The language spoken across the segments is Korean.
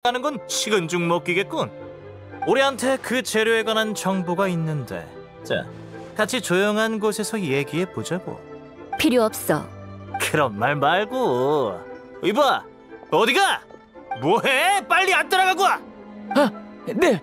하는 건 식은 죽 먹기겠군. 우리한테 그 재료에 관한 정보가 있는데, 자, 같이 조용한 곳에서 얘기해 보자고. 필요 없어. 그런 말 말고. 이봐, 어디가? 뭐해? 빨리 안 따라가고 와. 아, 네.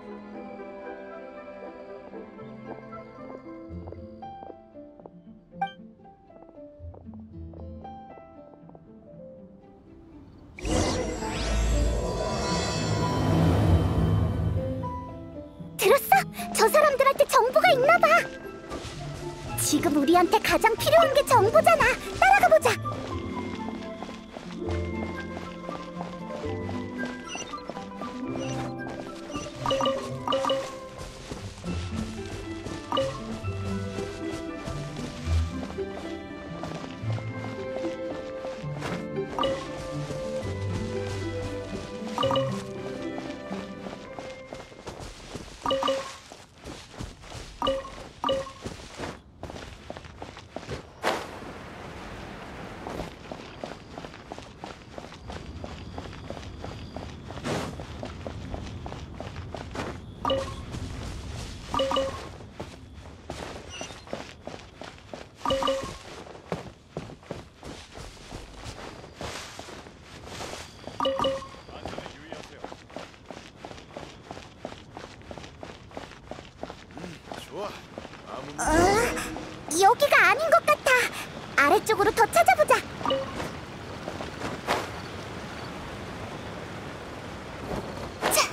들었어? 저 사람들한테 정보가 있나 봐. 지금 우리한테 가장 필요한 게 정보잖아. 따라가 보자. 여기가 아닌 것 같아. 아래쪽으로 더 찾아보자. 자.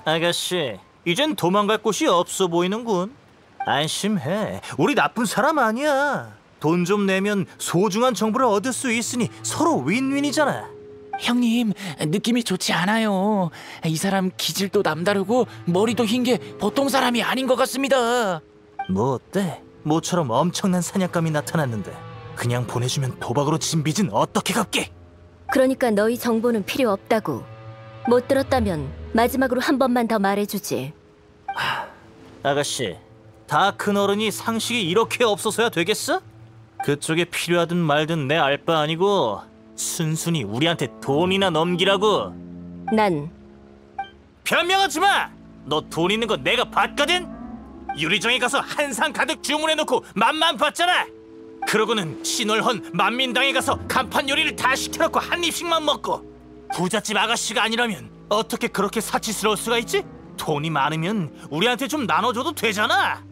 아가씨, 이젠 도망갈 곳이 없어 보이는군. 안심해, 우리 나쁜 사람 아니야. 돈 좀 내면 소중한 정보를 얻을 수 있으니 서로 윈윈이잖아. 형님, 느낌이 좋지 않아요. 이 사람 기질도 남다르고 머리도 흰 게 보통 사람이 아닌 것 같습니다. 뭐 어때? 모처럼 엄청난 사냥감이 나타났는데 그냥 보내주면 도박으로 진 빚은 어떻게 갚게? 그러니까 너희 정보는 필요 없다고. 못 들었다면 마지막으로 한 번만 더 말해주지. 아가씨, 다 큰 어른이 상식이 이렇게 없어서야 되겠어? 그쪽에 필요하든 말든 내 알 바 아니고 순순히 우리한테 돈이나 넘기라고. 난 변명하지 마! 너 돈 있는 거 내가 봤거든? 유리정에 가서 한상 가득 주문해놓고 맛만 봤잖아! 그러고는 신월헌 만민당에 가서 간판 요리를 다 시켜놓고 한 입씩만 먹고. 부잣집 아가씨가 아니라면 어떻게 그렇게 사치스러울 수가 있지? 돈이 많으면 우리한테 좀 나눠줘도 되잖아!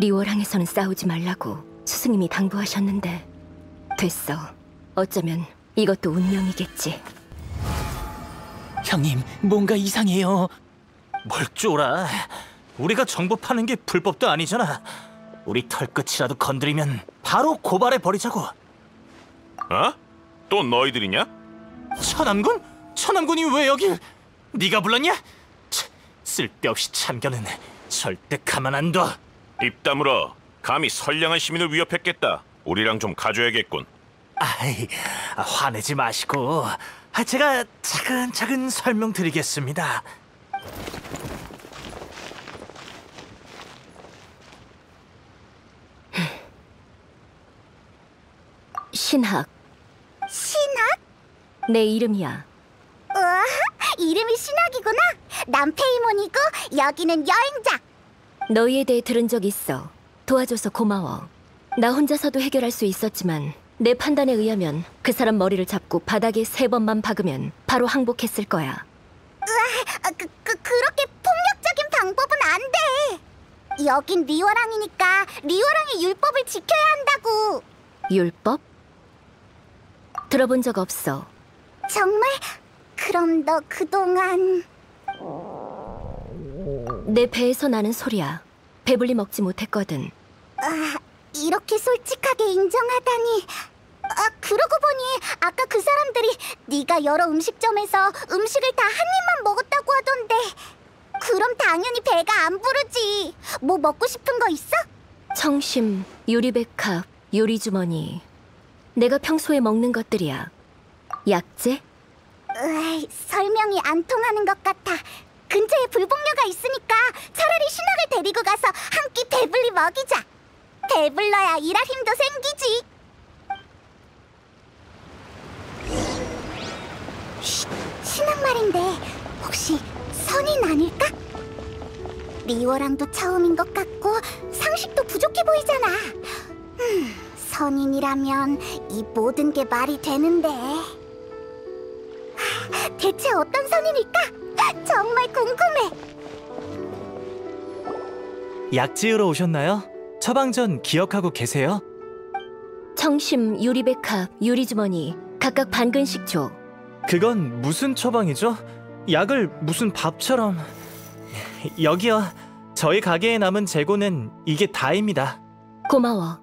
리월항에서는 싸우지 말라고 스승님이 당부하셨는데 됐어. 어쩌면 이것도 운명이겠지. 형님, 뭔가 이상해요. 뭘 쫄아. 우리가 정보 파는 게 불법도 아니잖아. 우리 털끝이라도 건드리면 바로 고발해버리자고. 어? 또 너희들이냐? 천암군? 천암군이 왜 여길? 네가 불렀냐? 쓸데없이 참견은 절대 가만 안 둬. 입 다물어. 감히 선량한 시민을 위협했겠다. 우리랑 좀 가줘야겠군. 아이, 화내지 마시고 제가 차근차근 설명드리겠습니다. 신학. 신학? 내 이름이야. 우와, 이름이 신학이구나. 난 페이몬이고 여기는 여행자. 너희에 대해 들은 적 있어. 도와줘서 고마워. 나 혼자서도 해결할 수 있었지만 내 판단에 의하면 그 사람 머리를 잡고 바닥에 3번만 박으면 바로 항복했을 거야. 그렇게 폭력적인 방법은 안 돼. 여긴 리월항이니까 리월항의 율법을 지켜야 한다고. 율법? 들어본 적 없어. 정말? 그럼 너 그동안... 내 배에서 나는 소리야. 배불리 먹지 못했거든. 이렇게 솔직하게 인정하다니. 그러고 보니 아까 그 사람들이 네가 여러 음식점에서 음식을 다 한 입만 먹었다고 하던데. 그럼 당연히 배가 안 부르지. 뭐 먹고 싶은 거 있어? 청심, 요리백합, 요리주머니. 내가 평소에 먹는 것들이야. 약재? 설명이 안 통하는 것 같아. 근처에 불복녀가 있으니까 차라리 신학을 데리고 가서 한 끼 배불리 먹이자. 배불러야 일할 힘도 생기지. 신앙 말인데 혹시 선인 아닐까? 리워랑도 처음인 것 같고 상식도 부족해 보이잖아. 선인이라면 이 모든 게 말이 되는데 대체 어떤 선인일까? 정말 궁금해. 약 지으러 오셨나요? 처방전 기억하고 계세요? 청심, 유리백합, 유리주머니 각각 반 근씩 줘. 그건 무슨 처방이죠? 약을 무슨 밥처럼... 여기요. 저희 가게에 남은 재고는 이게 다입니다. 고마워.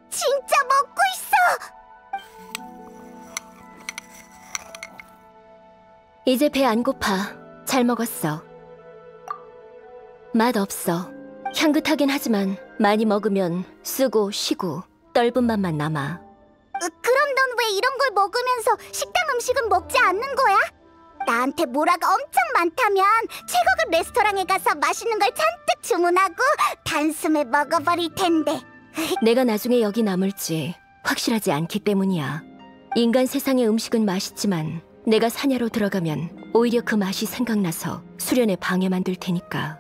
진짜 먹고 있어. 이제 배 안 고파. 잘 먹었어. 맛 없어. 향긋하긴 하지만 많이 먹으면 쓰고 쉬고 떫은 맛만 남아. 그럼 넌 왜 이런 걸 먹으면서 식당 음식은 먹지 않는 거야? 나한테 뭐라가 엄청 많다면 최고급 레스토랑에 가서 맛있는 걸 잔뜩 주문하고 단숨에 먹어버릴 텐데. 내가 나중에 여기 남을지 확실하지 않기 때문이야. 인간 세상의 음식은 맛있지만 내가 사냐로 들어가면 오히려 그 맛이 생각나서 수련에 방해만 될 테니까.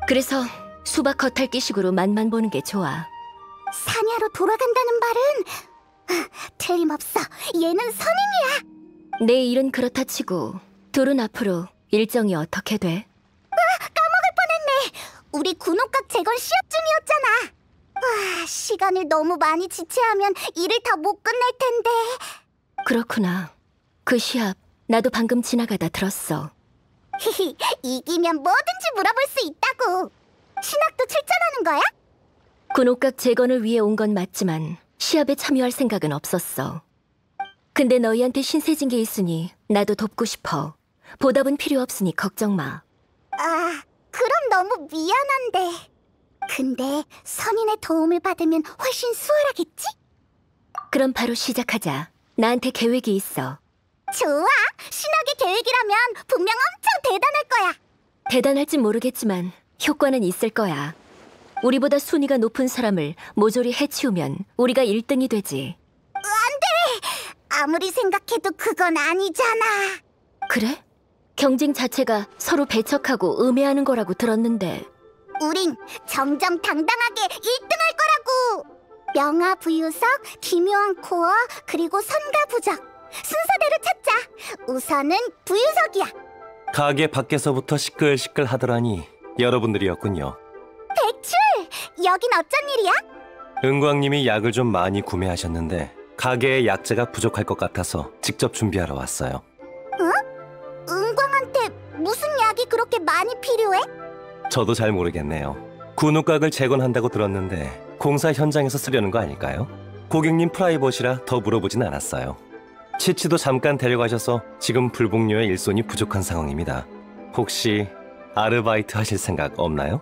그래서 수박 겉핥기식으로 맛만 보는 게 좋아. 사냐로 돌아간다는 말은 틀림없어. 얘는 선인이야. 내 일은 그렇다 치고 둘은 앞으로 일정이 어떻게 돼? 까먹을 뻔했네. 우리 군옥각 재건 시합 중이었잖아. 시간을 너무 많이 지체하면 일을 다 못 끝낼 텐데. 그렇구나. 그 시합 나도 방금 지나가다 들었어. 이기면 뭐든지 물어볼 수 있다고. 신학도 출전하는 거야? 군옥각 재건을 위해 온 건 맞지만 시합에 참여할 생각은 없었어. 근데 너희한테 신세진 게 있으니 나도 돕고 싶어. 보답은 필요 없으니 걱정 마. 그럼 너무 미안한데. 근데 선인의 도움을 받으면 훨씬 수월하겠지? 그럼 바로 시작하자. 나한테 계획이 있어. 좋아. 신학의 계획이라면 분명 엄청 대단할 거야. 대단할진 모르겠지만 효과는 있을 거야. 우리보다 순위가 높은 사람을 모조리 해치우면 우리가 1등이 되지. 안 돼! 아무리 생각해도 그건 아니잖아. 그래? 경쟁 자체가 서로 배척하고 음해하는 거라고 들었는데. 우린 정정당당하게 1등할 거라고. 명화부유석, 기묘한 코어, 그리고 선가부적. 순서대로 찾자. 우선은 부유석이야. 가게 밖에서부터 시끌시끌 하더라니 여러분들이었군요. 백출! 여긴 어쩐 일이야? 은광님이 약을 좀 많이 구매하셨는데 가게에 약재가 부족할 것 같아서 직접 준비하러 왔어요. 은광한테 무슨 약이 그렇게 많이 필요해? 저도 잘 모르겠네요. 군옥각을 재건한다고 들었는데 공사 현장에서 쓰려는 거 아닐까요? 고객님 프라이버시라 더 물어보진 않았어요. 치치도 잠깐 데려가셔서 지금 불복료의 일손이 부족한 상황입니다. 혹시 아르바이트 하실 생각 없나요?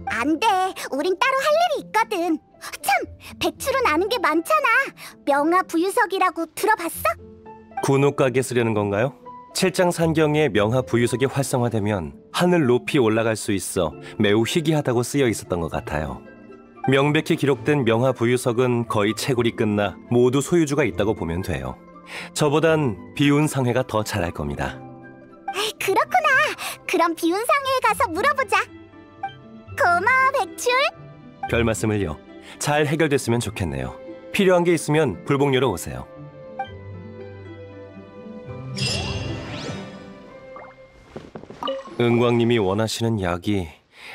안 돼. 우린 따로 할 일이 있거든. 참! 백출은 아는 게 많잖아. 명화부유석이라고 들어봤어? 군옥각에 쓰려는 건가요? 칠장산경에 명화부유석이 활성화되면 하늘 높이 올라갈 수 있어 매우 희귀하다고 쓰여 있었던 것 같아요. 명백히 기록된 명화부유석은 거의 채굴이 끝나 모두 소유주가 있다고 보면 돼요. 저보단 비운상회가 더 잘할 겁니다. 그렇구나. 그럼 비운상회에 가서 물어보자. 고마워, 백출. 별 말씀을요. 잘 해결됐으면 좋겠네요. 필요한 게 있으면 불복료로 오세요. 은광님이 원하시는 약이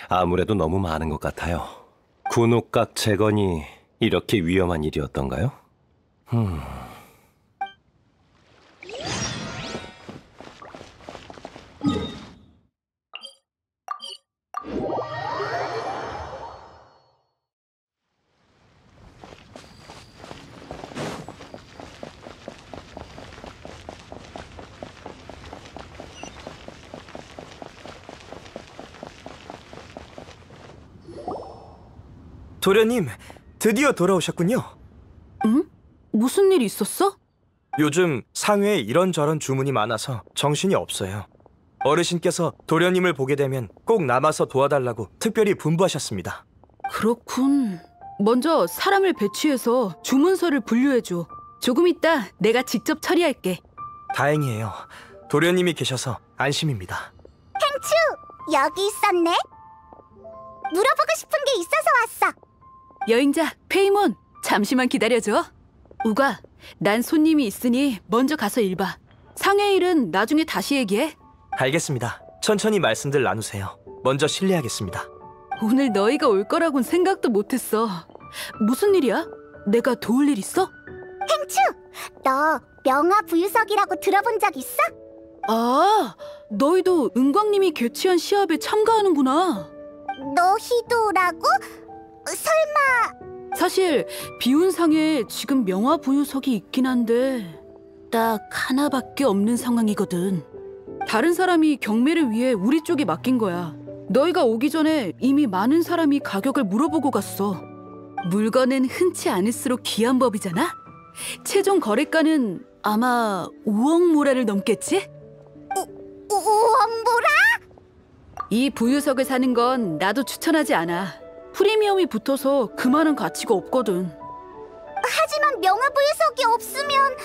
아무래도 너무 많은 것 같아요. 군옥각 재건이 이렇게 위험한 일이었던가요? 도련님, 드디어 돌아오셨군요. 응? 무슨 일 있었어? 요즘 상회에 이런저런 주문이 많아서 정신이 없어요. 어르신께서 도련님을 보게 되면 꼭 남아서 도와달라고 특별히 분부하셨습니다. 그렇군. 먼저 사람을 배치해서 주문서를 분류해줘. 조금 있다 내가 직접 처리할게. 다행이에요. 도련님이 계셔서 안심입니다. 행추! 여기 있었네? 물어보고 싶은 게 있어서 왔어. 여행자 페이몬, 잠시만 기다려줘. 우가, 난 손님이 있으니 먼저 가서 일 봐. 상회 일은 나중에 다시 얘기해. 알겠습니다. 천천히 말씀들 나누세요. 먼저 실례하겠습니다. 오늘 너희가 올 거라곤 생각도 못했어. 무슨 일이야? 내가 도울 일 있어? 행추! 너 명화부유석이라고 들어본 적 있어? 아, 너희도 은광님이 개최한 시합에 참가하는구나. 너희도라고? 설마... 사실 비운상에 지금 명화부유석이 있긴 한데 딱 하나밖에 없는 상황이거든. 다른 사람이 경매를 위해 우리 쪽에 맡긴 거야. 너희가 오기 전에 이미 많은 사람이 가격을 물어보고 갔어. 물건은 흔치 않을수록 귀한 법이잖아? 최종 거래가는 아마 5억 모라를 넘겠지? 5억 모라? 이 부유석을 사는 건 나도 추천하지 않아. 프리미엄이 붙어서 그만한 가치가 없거든. 하지만 명화부유석이 없으면...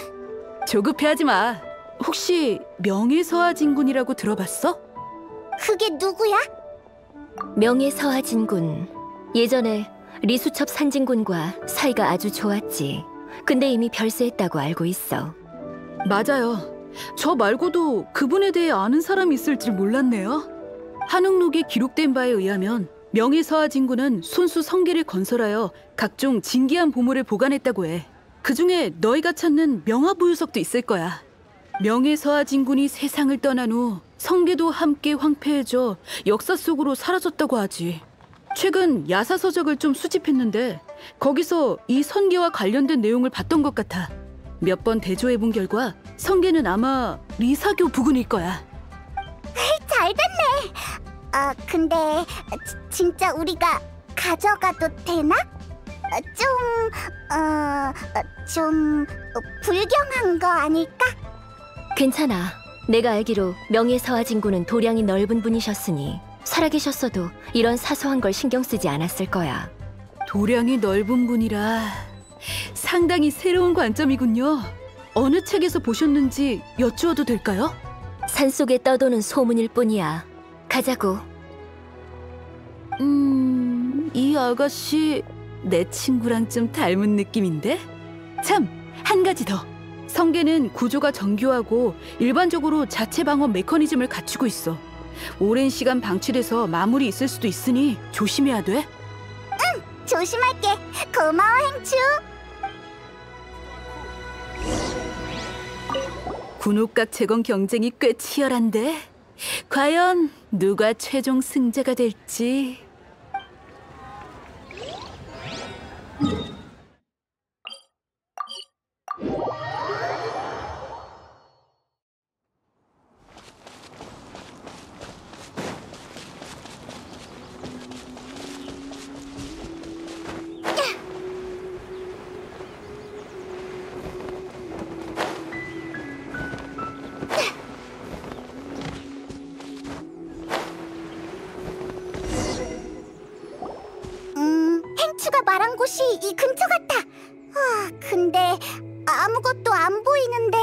조급해하지 마. 혹시 명예서하진군이라고 들어봤어? 그게 누구야? 명예서하진군. 예전에 리수첩 산진군과 사이가 아주 좋았지. 근데 이미 별세했다고 알고 있어. 맞아요. 저 말고도 그분에 대해 아는 사람이 있을 줄 몰랐네요. 한옥록에 기록된 바에 의하면 명예서하진군은 손수 성계를 건설하여 각종 진귀한 보물을 보관했다고 해. 그중에 너희가 찾는 명화부유석도 있을 거야. 명예서하진군이 세상을 떠난 후 성계도 함께 황폐해져 역사 속으로 사라졌다고 하지. 최근 야사서적을 좀 수집했는데 거기서 이 성계와 관련된 내용을 봤던 것 같아. 몇 번 대조해본 결과 성계는 아마 리사교 부근일 거야. 잘 됐네. 근데 진짜 우리가 가져가도 되나? 좀 불경한 거 아닐까? 괜찮아. 내가 알기로 명예서하진군은 도량이 넓은 분이셨으니 살아계셨어도 이런 사소한 걸 신경 쓰지 않았을 거야. 도량이 넓은 분이라 상당히 새로운 관점이군요. 어느 책에서 보셨는지 여쭈어도 될까요? 산속에 떠도는 소문일 뿐이야. 가자고. 이 아가씨 내 친구랑 좀 닮은 느낌인데? 참, 한 가지 더. 성계는 구조가 정교하고 일반적으로 자체 방어 메커니즘을 갖추고 있어. 오랜 시간 방치돼서 마물이 있을 수도 있으니 조심해야 돼. 조심할게. 고마워, 행추. 군옥각 재건 경쟁이 꽤 치열한데 과연 누가 최종 승자가 될지. 행추가 말한 곳이 이 근처 같아. 근데 아무것도 안 보이는데.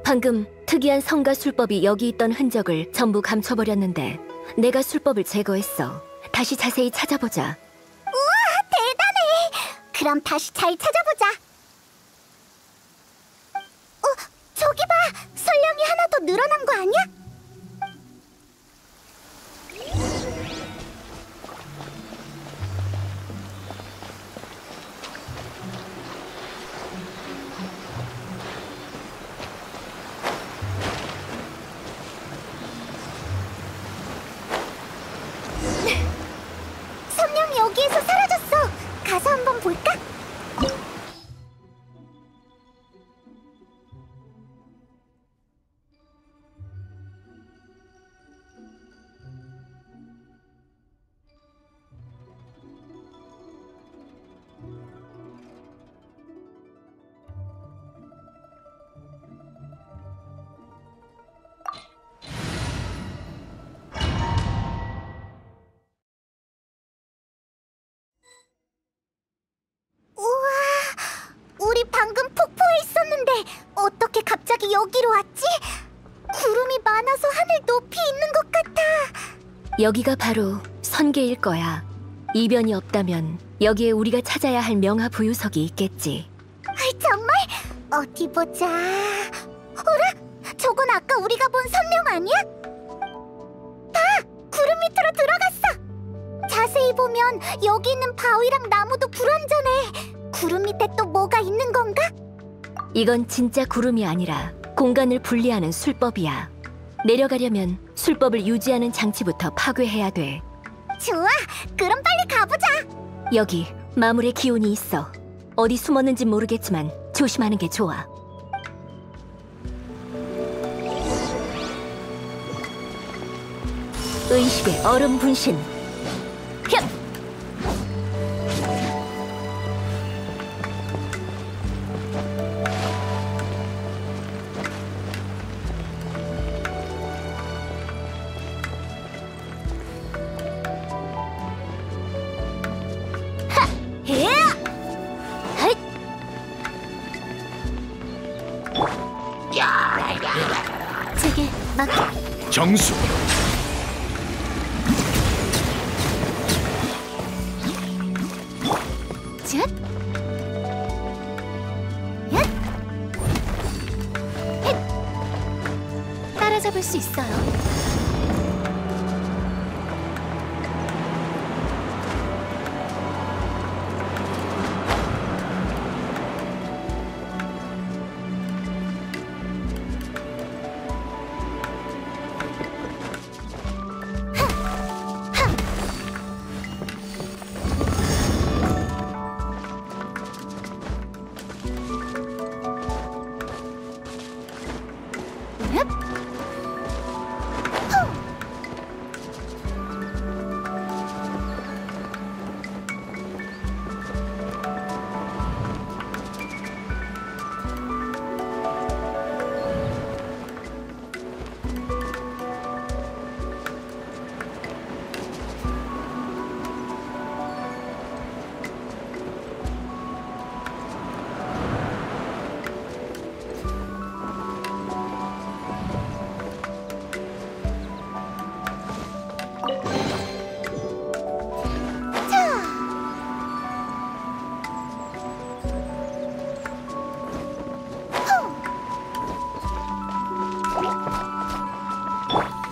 방금 특이한 성가 술법이 여기 있던 흔적을 전부 감춰버렸는데 내가 술법을 제거했어. 다시 자세히 찾아보자. 대단해. 그럼 다시 잘 찾아보자. 저기 봐. 설령이 하나 더 늘어난 거 아니야? 설령이 여기에서 사라졌어. 가서 한번 볼까? 여기로 왔지? 구름이 많아서 하늘 높이 있는 것 같아. 여기가 바로 선계일 거야. 이변이 없다면 여기에 우리가 찾아야 할 명하 부유석이 있겠지. 정말? 어디 보자. 어라? 저건 아까 우리가 본 선명 아니야? 봐! 구름 밑으로 들어갔어. 자세히 보면 여기 있는 바위랑 나무도 불완전해. 구름 밑에 또 뭐가 있는 건가? 이건 진짜 구름이 아니라 공간을 분리하는 술법이야. 내려가려면 술법을 유지하는 장치부터 파괴해야 돼. 좋아, 그럼 빨리 가보자. 여기 마물의 기운이 있어. 어디 숨었는진 모르겠지만 조심하는 게 좋아. 의식의 얼음 분신. 흡! 제게 막 정수. 쯧! 얏! 헷! 따라잡을 수 있어요.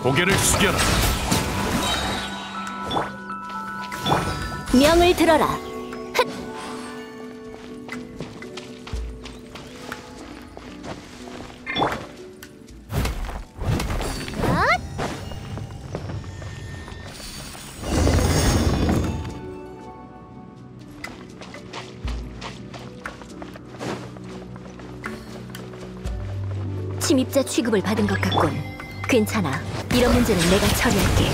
고개를 숙여라. 명을 들어라. 흑! 침입자 취급을 받은 것 같군. 괜찮아. 이런 문제는 내가 처리할게.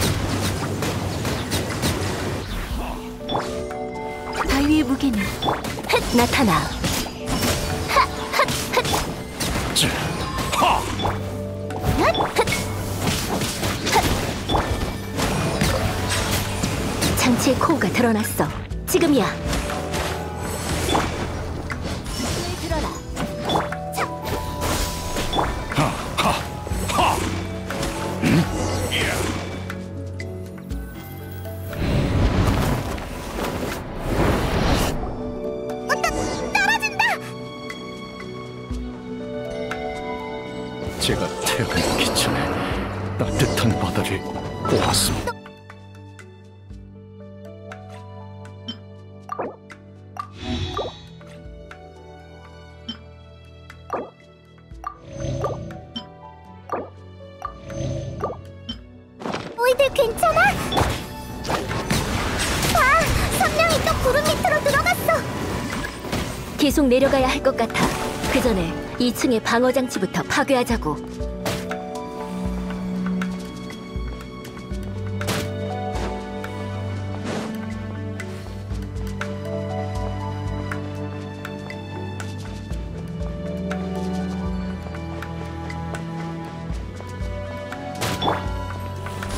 바위의 무게는 흑! 나타나. 하! 흑! 흑! 자, 하! 흑! 흑! 흑! 장치의 코어가 드러났어. 지금이야. 들어라. 제가 태어나기 전에 따뜻한 바다를 보았습니다. 너희들 괜찮아? 봐! 선명이 또 구름 밑으로 들어갔어. 계속 내려가야 할 것 같아. 그 전에 2층의 방어 장치부터 파괴하자고.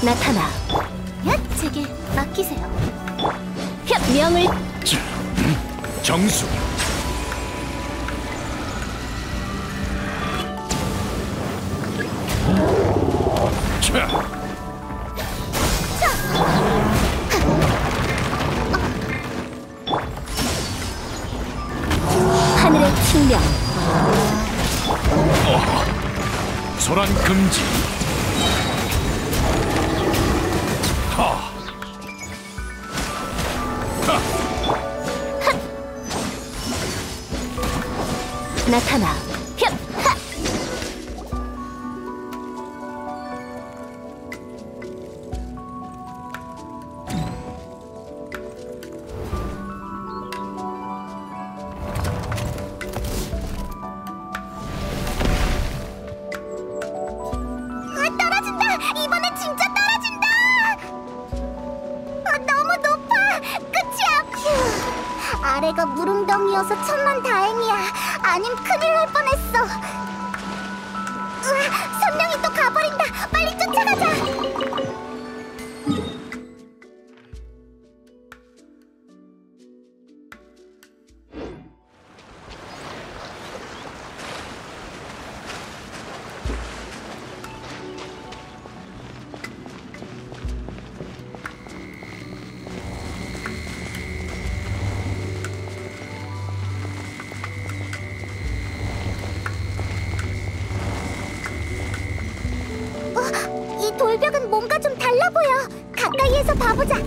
나타나. 야, 제게 맡기세요. 명을 자, 정수. 하늘의 측면. 소란 금지. 하. 나타나. 흡! 하! 떨어진다! 이번엔 진짜 떨어진다! 너무 높아! 끝이야! 휴, 아래가 물웅덩이여서 천만다행이야. 아님 큰일 날 뻔했어. 으아, 선명이 또 가버린다. 빨리 쫓아가자. 이 돌벽은 뭔가 좀 달라 보여. 가까이에서 봐보자.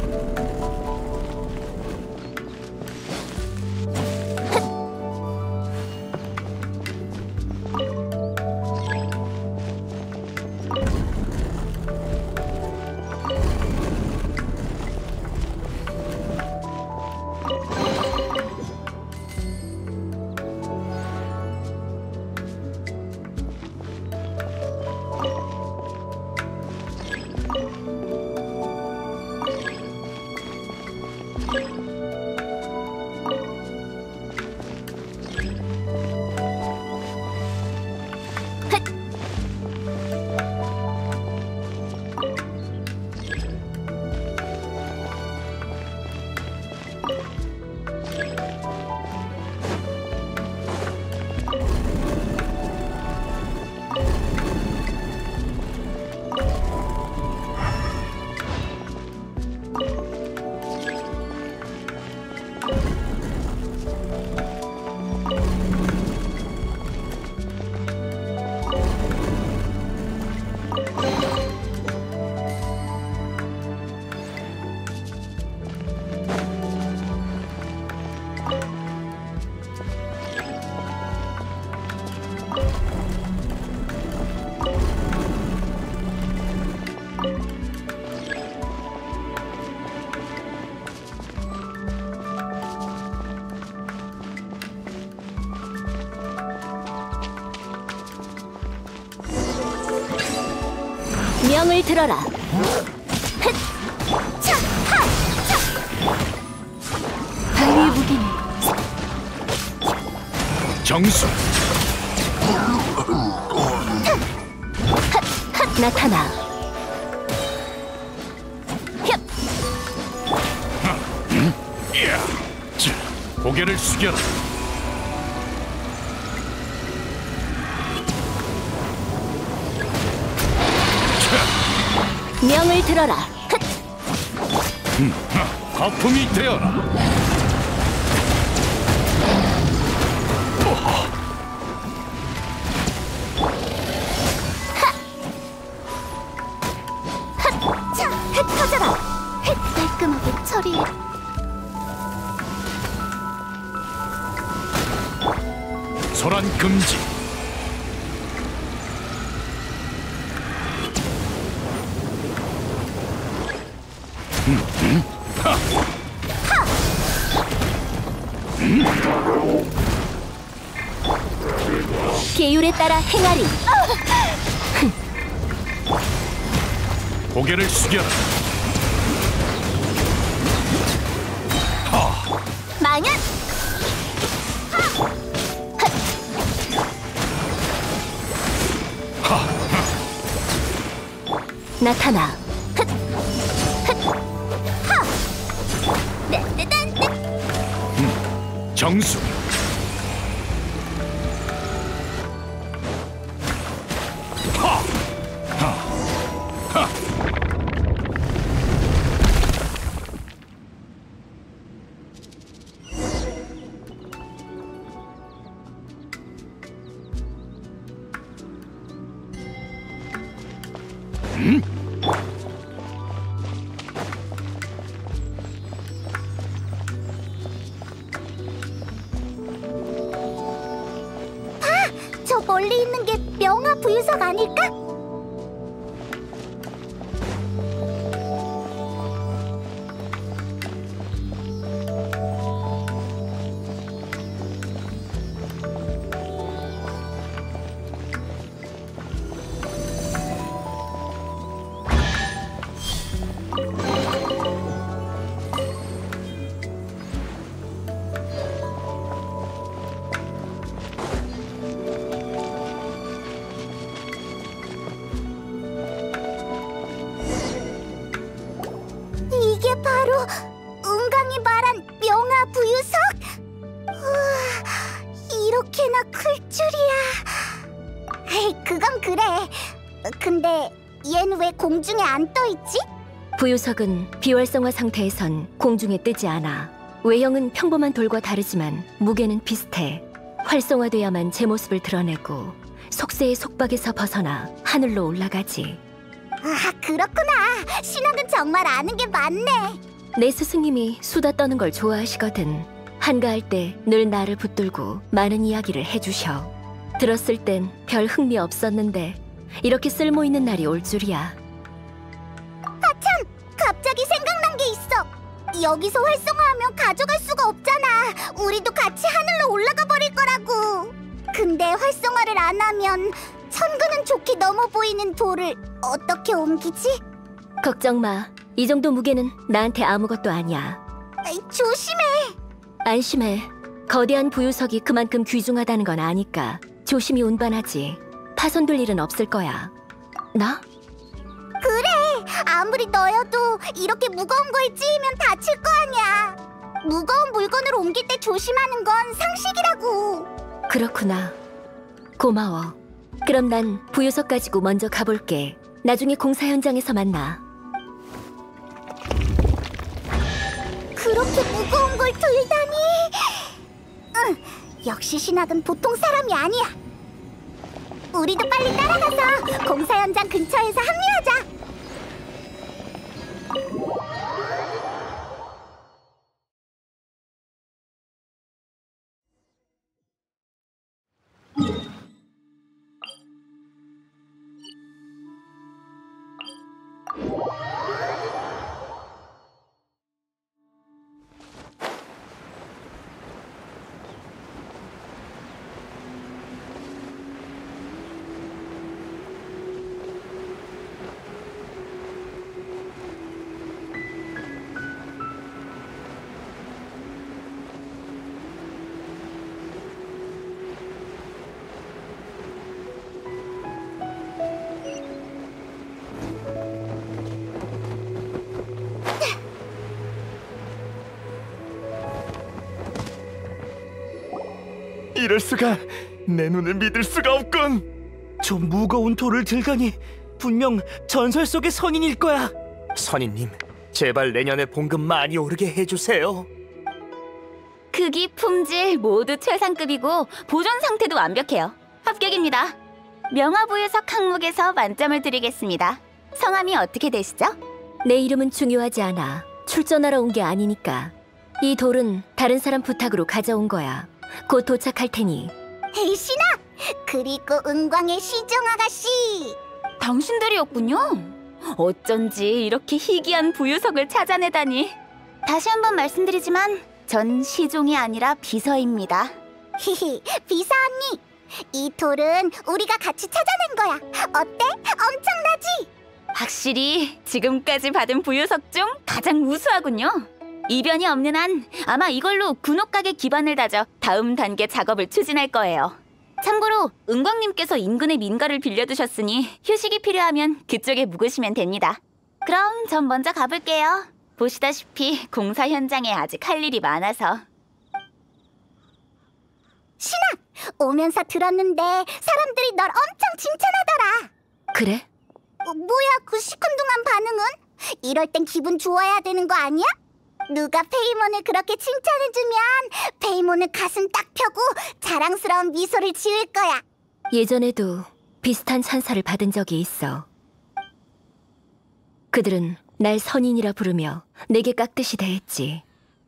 명을 들어라. 헥! 차! 하! 차! 바위의 무기는 정수. 나타나. 헥! 자, 고개를 숙여라. 명을 들어라. 헥! 거품이 되어라. 차! 흩어져라! 깔끔하게 처리해. 소란 금지. 계율에 따라 행하리. 고개를 숙여라. 망연! 나타나. 흩! 흩! 하! 떼떼떼떼! 정수. 저 멀리 있는 게 명화 부유석 아닐까? 이게 바로 은광이 말한 명화 부유석? 우와, 이렇게나 클 줄이야. 에이, 그건 그래. 근데 얜 왜 공중에 안 떠있지? 부유석은 비활성화 상태에선 공중에 뜨지 않아. 외형은 평범한 돌과 다르지만 무게는 비슷해. 활성화돼야만 제 모습을 드러내고 속세의 속박에서 벗어나 하늘로 올라가지. 아, 그렇구나. 신학은 정말 아는 게 많네. 내 스승님이 수다 떠는 걸 좋아하시거든. 한가할 때 늘 나를 붙들고 많은 이야기를 해주셔. 들었을 땐 별 흥미 없었는데 이렇게 쓸모있는 날이 올 줄이야. 아참! 갑자기 생각난 게 있어. 여기서 활성화하면 가져갈 수가 없잖아. 우리도 같이 하늘로 올라가 버릴 거라고. 근데 활성화를 안 하면 천근은 좋게 넘어 보이는 돌을 어떻게 옮기지? 걱정 마. 이 정도 무게는 나한테 아무것도 아니야. 조심해. 안심해. 거대한 부유석이 그만큼 귀중하다는 건 아니까 조심히 운반하지. 파손될 일은 없을 거야. 나? 그래. 아무리 너여도 이렇게 무거운 거에 찌이면 다칠 거 아니야. 무거운 물건을 옮길 때 조심하는 건 상식이라고. 그렇구나. 고마워. 그럼 난 부유석 가지고 먼저 가볼게. 나중에 공사 현장에서 만나. 그렇게 무거운 걸 들다니. 역시 신학은 보통 사람이 아니야. 우리도 빨리 따라가서 공사 현장 근처에서 합류하자. 이럴 수가. 내 눈을 믿을 수가 없군. 저 무거운 돌을 들다니 분명 전설 속의 선인일 거야. 선인님, 제발 내년에 봉급 많이 오르게 해주세요. 크기, 품질 모두 최상급이고 보존 상태도 완벽해요. 합격입니다. 명화부유석 항목에서 만점을 드리겠습니다. 성함이 어떻게 되시죠? 내 이름은 중요하지 않아. 출전하러 온 게 아니니까. 이 돌은 다른 사람 부탁으로 가져온 거야. 곧 도착할 테니. 헤이 신학! 그리고 은광의 시종 아가씨! 당신들이었군요. 어쩐지 이렇게 희귀한 부유석을 찾아내다니. 다시 한번 말씀드리지만 전 시종이 아니라 비서입니다. 히히, 비서 언니! 이 돌은 우리가 같이 찾아낸 거야. 어때? 엄청나지? 확실히 지금까지 받은 부유석 중 가장 우수하군요. 이변이 없는 한 아마 이걸로 군옥각의 기반을 다져 다음 단계 작업을 추진할 거예요. 참고로 은광님께서 인근의 민가를 빌려두셨으니 휴식이 필요하면 그쪽에 묵으시면 됩니다. 그럼 전 먼저 가볼게요. 보시다시피 공사 현장에 아직 할 일이 많아서. 신학! 오면서 들었는데 사람들이 널 엄청 칭찬하더라. 그래? 뭐야 그 시큰둥한 반응은? 이럴 땐 기분 좋아야 되는 거 아니야? 누가 페이몬을 그렇게 칭찬해주면 페이몬은 가슴 딱 펴고 자랑스러운 미소를 지을 거야. 예전에도 비슷한 찬사를 받은 적이 있어. 그들은 날 선인이라 부르며 내게 깍듯이 대했지.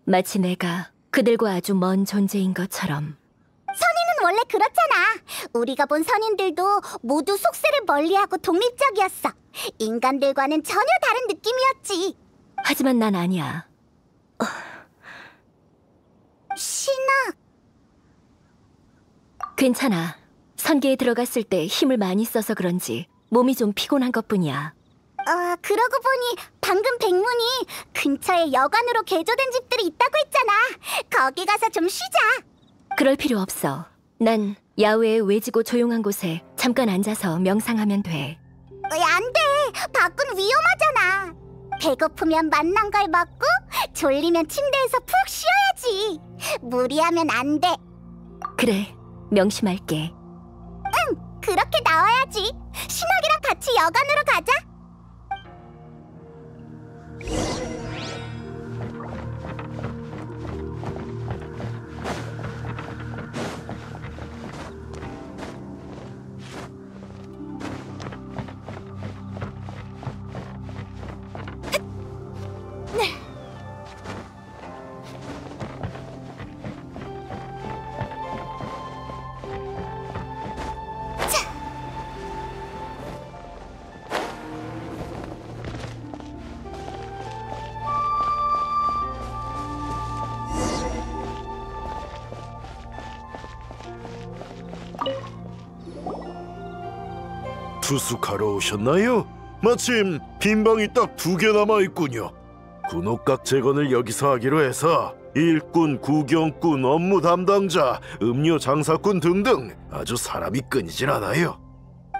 마치 내가 그들과 아주 먼 존재인 것처럼. 선인은 원래 그렇잖아. 우리가 본 선인들도 모두 속세를 멀리하고 독립적이었어. 인간들과는 전혀 다른 느낌이었지. 하지만 난 아니야. 신학. 괜찮아. 선계에 들어갔을 때 힘을 많이 써서 그런지 몸이 좀 피곤한 것뿐이야. 그러고 보니 방금 백문이 근처에 여관으로 개조된 집들이 있다고 했잖아. 거기 가서 좀 쉬자. 그럴 필요 없어. 난 야외의 외지고 조용한 곳에 잠깐 앉아서 명상하면 돼. 안 돼. 밖은 위험하잖아. 배고프면 맛난 걸 먹고 졸리면 침대에서 푹 쉬어야지. 무리하면 안 돼. 그래, 명심할게. 응, 그렇게 나와야지. 신학이랑 같이 여관으로 가자. 투숙하러 오셨나요? 마침 빈 방이 딱 2개 남아있군요. 군옥각 재건을 여기서 하기로 해서 일꾼, 구경꾼, 업무 담당자, 음료 장사꾼 등등 아주 사람이 끊이질 않아요.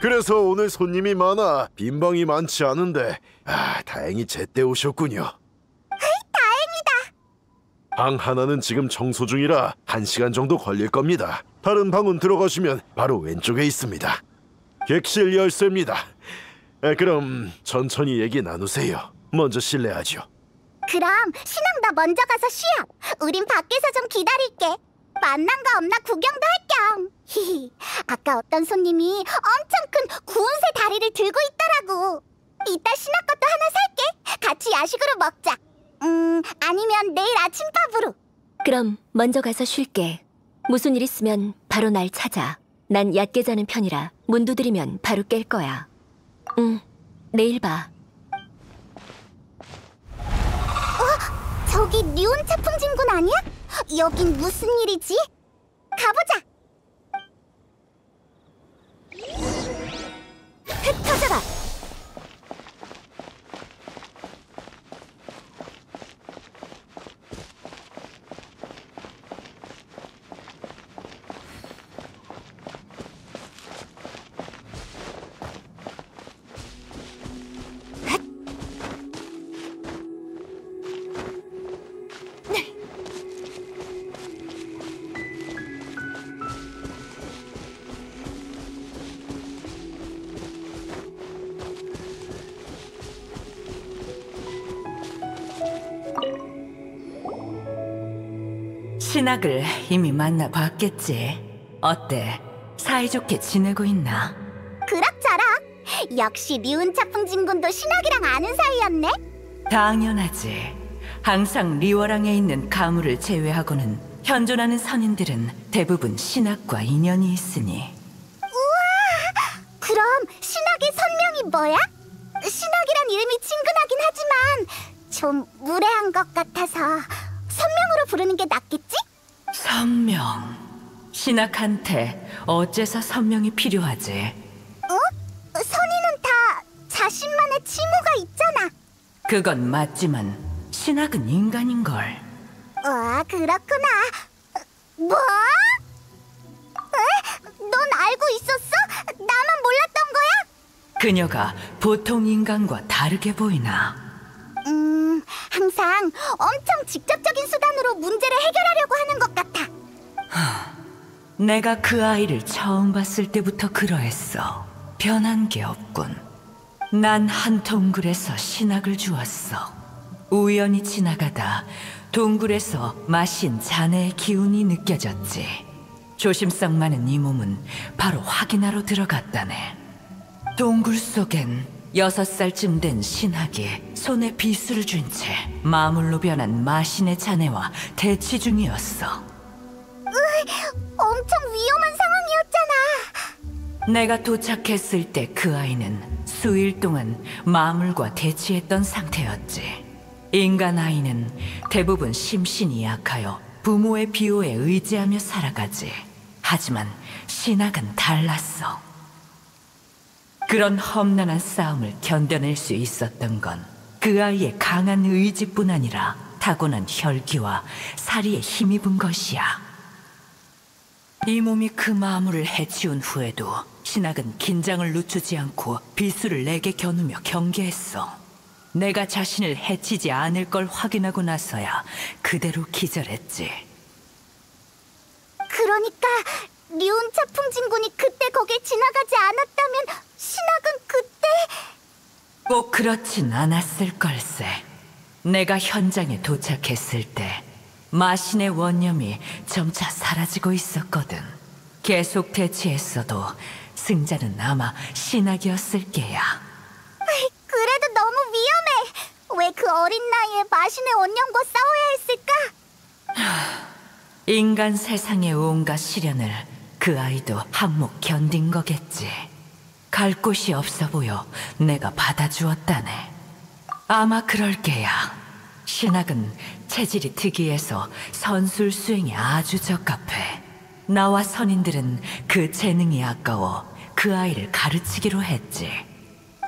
그래서 오늘 손님이 많아 빈 방이 많지 않은데 다행히 제때 오셨군요. 다행이다. 방 하나는 지금 청소 중이라 1시간 정도 걸릴 겁니다. 다른 방은 들어가시면 바로 왼쪽에 있습니다. 객실 열쇠입니다. 그럼 천천히 얘기 나누세요. 먼저 실례하죠. 그럼 신앙 나 먼저 가서 쉬어. 우린 밖에서 좀 기다릴게. 만난 거 없나 구경도 할 겸. 히히. 아까 어떤 손님이 엄청 큰 구운새 다리를 들고 있더라고. 이따 신학 것도 하나 살게. 같이 야식으로 먹자. 아니면 내일 아침밥으로. 그럼 먼저 가서 쉴게. 무슨 일 있으면 바로 날 찾아. 난 얕게 자는 편이라 문 두드리면 바로 깰 거야. 내일 봐. 저기 뉴온 차풍진군 아니야? 여긴 무슨 일이지? 가보자. 흩어져라. 신학을 이미 만나봤겠지. 어때? 사이좋게 지내고 있나? 그럭저럭. 역시 리운 차풍진군도 신학이랑 아는 사이였네. 당연하지. 항상 리워랑에 있는 가물을 제외하고는 현존하는 선인들은 대부분 신학과 인연이 있으니. 우와! 그럼 신학의 선명이 뭐야? 신학이란 이름이 친근하긴 하지만 좀 무례한 것 같아서 선명으로 부르는 게 낫겠지? 선명. 신학한테 어째서 선명이 필요하지? 선인은 다 자신만의 칭호가 있잖아. 그건 맞지만 신학은 인간인걸. 와, 그렇구나. 뭐? 넌 알고 있었어? 나만 몰랐던 거야? 그녀가 보통 인간과 다르게 보이나? 항상 엄청 직접적인 수단으로 문제를 해결하려고 하는 것 같아. 내가 그 아이를 처음 봤을 때부터 그러했어. 변한 게 없군. 난 한 동굴에서 신학을 주었어. 우연히 지나가다 동굴에서 마신 자네의 기운이 느껴졌지. 조심성 많은 이 몸은 바로 확인하러 들어갔다네. 동굴 속엔 6살쯤 된 신학이 손에 비수를 쥔 채 마물로 변한 마신의 자네와 대치 중이었어. 엄청 위험한 상황이었잖아. 내가 도착했을 때 그 아이는 수일 동안 마물과 대치했던 상태였지. 인간 아이는 대부분 심신이 약하여 부모의 비호에 의지하며 살아가지. 하지만 신학은 달랐어. 그런 험난한 싸움을 견뎌낼 수 있었던 건 그 아이의 강한 의지뿐 아니라 타고난 혈기와 사리에 힘입은 것이야. 이 몸이 그 마물을 해치운 후에도 신학은 긴장을 늦추지 않고 비수를 내게 겨누며 경계했어. 내가 자신을 해치지 않을 걸 확인하고 나서야 그대로 기절했지. 그러니까 리온 차풍진군이 그때 거길 지나가지 않았다면 신학은 그때... 꼭 그렇진 않았을 걸세. 내가 현장에 도착했을 때 마신의 원념이 점차 사라지고 있었거든. 계속 대치했어도 승자는 아마 신학이었을 게야. 그래도 너무 위험해. 왜 그 어린 나이에 마신의 원념과 싸워야 했을까? 인간 세상의 온갖 시련을 그 아이도 한몫 견딘 거겠지. 갈 곳이 없어 보여 내가 받아주었다네. 아마 그럴 게야. 신학은 체질이 특이해서 선술 수행에 아주 적합해. 나와 선인들은 그 재능이 아까워 그 아이를 가르치기로 했지.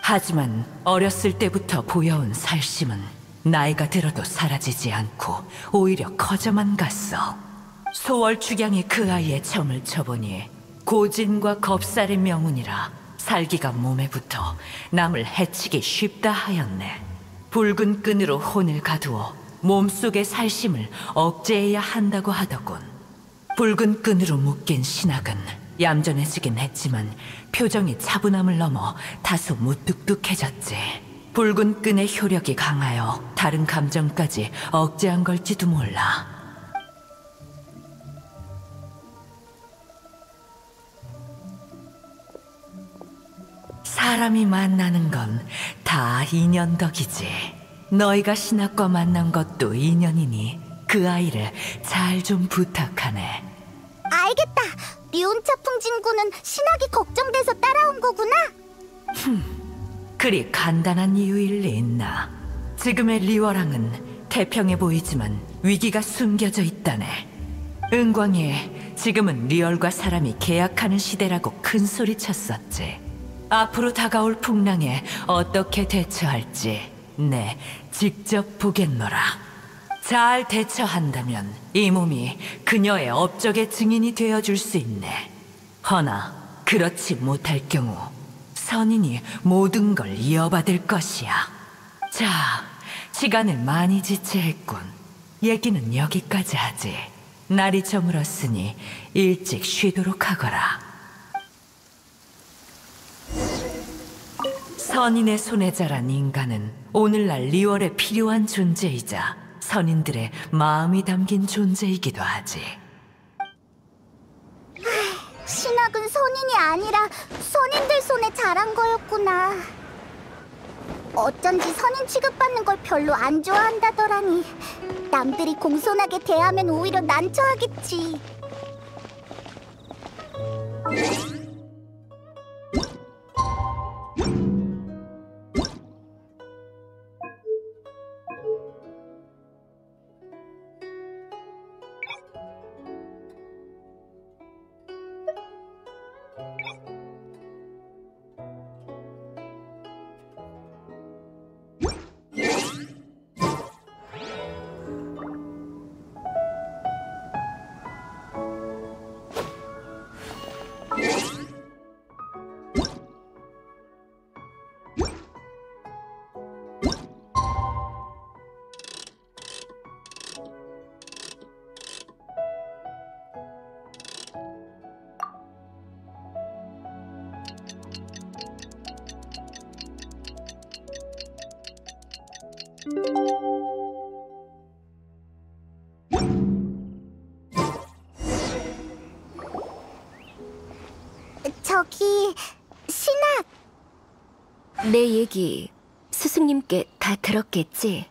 하지만 어렸을 때부터 보여온 살심은 나이가 들어도 사라지지 않고 오히려 커져만 갔어. 소월축양이 그 아이의 점을 쳐보니 고진과 겁살의 명운이라 살기가 몸에 붙어 남을 해치기 쉽다 하였네. 붉은 끈으로 혼을 가두어 몸속의 살심을 억제해야 한다고 하더군. 붉은 끈으로 묶인 신학은 얌전해지긴 했지만 표정이 차분함을 넘어 다소 무뚝뚝해졌지. 붉은 끈의 효력이 강하여 다른 감정까지 억제한 걸지도 몰라. 사람이 만나는 건 다 인연 덕이지. 너희가 신학과 만난 것도 인연이니 그 아이를 잘 좀 부탁하네. 알겠다. 리온 차풍진군은 신학이 걱정돼서 따라온 거구나. 그리 간단한 이유일 리 있나. 지금의 리워랑은 태평해 보이지만 위기가 숨겨져 있다네. 은광이 지금은 리얼과 사람이 계약하는 시대라고 큰 소리 쳤었지. 앞으로 다가올 풍랑에 어떻게 대처할지 네 직접 보겠노라. 잘 대처한다면 이 몸이 그녀의 업적의 증인이 되어줄 수 있네. 허나 그렇지 못할 경우 선인이 모든 걸 이어받을 것이야. 자, 시간을 많이 지체했군. 얘기는 여기까지 하지. 날이 저물었으니 일찍 쉬도록 하거라. 선인의 손에 자란 인간은 오늘날 리월에 필요한 존재이자 선인들의 마음이 담긴 존재이기도 하지. 신학은 선인이 아니라 선인들 손에 자란 거였구나. 어쩐지 선인 취급받는 걸 별로 안 좋아한다더라니. 남들이 공손하게 대하면 오히려 난처하겠지. 저기, 신학. 내 얘기 스승님께 다 들었겠지?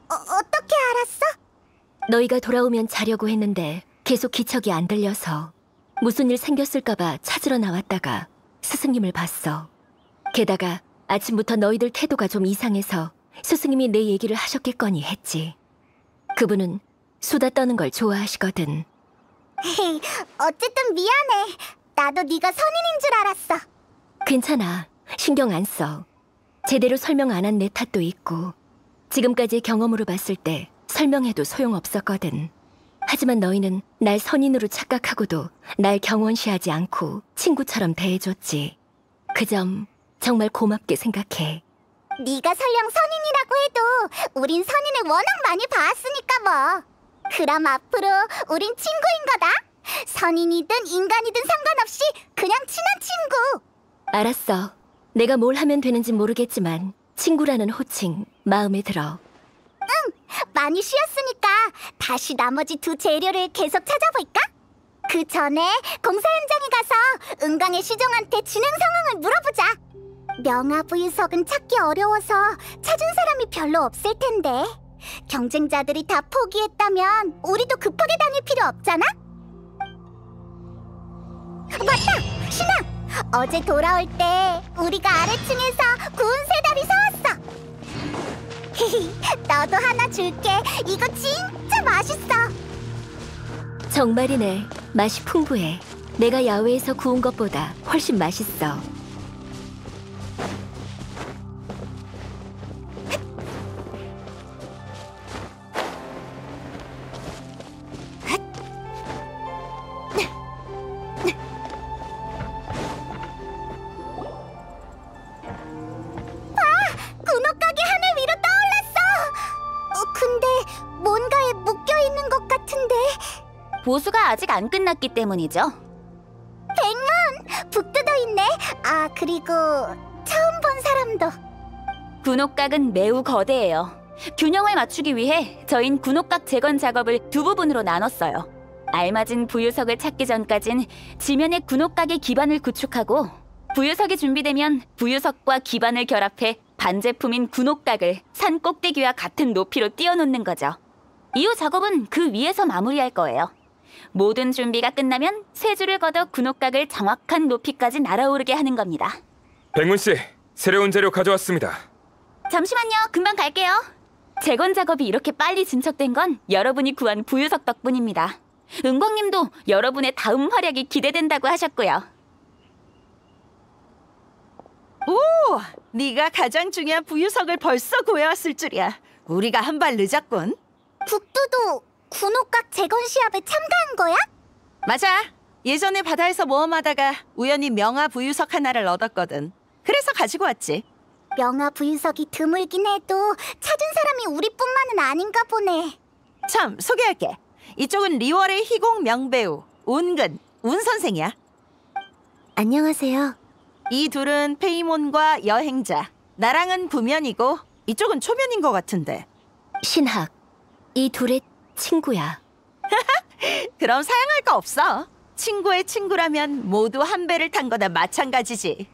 어떻게 알았어? 너희가 돌아오면 자려고 했는데 계속 기척이 안 들려서 무슨 일 생겼을까봐 찾으러 나왔다가 스승님을 봤어. 게다가 아침부터 너희들 태도가 좀 이상해서 스승님이 내 얘기를 하셨겠거니 했지. 그분은 수다 떠는 걸 좋아하시거든. 헤이, 어쨌든 미안해. 나도 네가 선인인 줄 알았어. 괜찮아. 신경 안 써. 제대로 설명 안 한 내 탓도 있고 지금까지의 경험으로 봤을 때 설명해도 소용없었거든. 하지만 너희는 날 선인으로 착각하고도 날 경원시하지 않고 친구처럼 대해줬지. 그 점 정말 고맙게 생각해. 네가 설령 선인이라고 해도 우린 선인을 워낙 많이 봐왔으니까 뭐. 그럼 앞으로 우린 친구인 거다. 선인이든 인간이든 상관없이 그냥 친한 친구. 알았어. 내가 뭘 하면 되는지 모르겠지만 친구라는 호칭 마음에 들어. 응, 많이 쉬었으니까 다시 나머지 두 재료를 계속 찾아볼까? 그 전에 공사 현장에 가서 은광의 시종한테 진행 상황을 물어보자. 명화부유석은 찾기 어려워서 찾은 사람이 별로 없을 텐데 경쟁자들이 다 포기했다면 우리도 급하게 다닐 필요 없잖아? 맞다! 신앙! 어제 돌아올 때 우리가 아래층에서 구운 새다리 사왔어. 너도 하나 줄게. 이거 진짜 맛있어. 정말이네. 맛이 풍부해. 내가 야외에서 구운 것보다 훨씬 맛있어. 군옥각이 하늘 위로 떠올랐어. 근데 뭔가에 묶여있는 것 같은데. 보수가 아직 안 끝났기 때문이죠. 백문! 북 뜯어있네. 아, 그리고 처음 본 사람도. 군옥각은 매우 거대해요. 균형을 맞추기 위해 저흰 군옥각 재건 작업을 두 부분으로 나눴어요. 알맞은 부유석을 찾기 전까진 지면의 군옥각의 기반을 구축하고 부유석이 준비되면 부유석과 기반을 결합해 반제품인 군옥각을 산 꼭대기와 같은 높이로 띄워놓는 거죠. 이후 작업은 그 위에서 마무리할 거예요. 모든 준비가 끝나면 세 줄을 걷어 군옥각을 정확한 높이까지 날아오르게 하는 겁니다. 백문 씨, 새로운 재료 가져왔습니다. 잠시만요. 금방 갈게요. 재건 작업이 이렇게 빨리 진척된 건 여러분이 구한 부유석 덕분입니다. 은광님도 여러분의 다음 활약이 기대된다고 하셨고요. 오! 네가 가장 중요한 부유석을 벌써 구해왔을 줄이야. 우리가 한 발 늦었군. 북두도 군옥각 재건 시합에 참가한 거야? 맞아. 예전에 바다에서 모험하다가 우연히 명화 부유석 하나를 얻었거든. 그래서 가지고 왔지. 명화 부유석이 드물긴 해도 찾은 사람이 우리뿐만은 아닌가 보네. 참, 소개할게. 이쪽은 리월의 희곡 명배우 운근, 운 선생이야. 안녕하세요. 이 둘은 페이몬과 여행자. 나랑은 부면이고 이쪽은 초면인 것 같은데. 신학. 이 둘의 친구야. 그럼 사양할 거 없어. 친구의 친구라면 모두 한 배를 탄 거나 마찬가지지.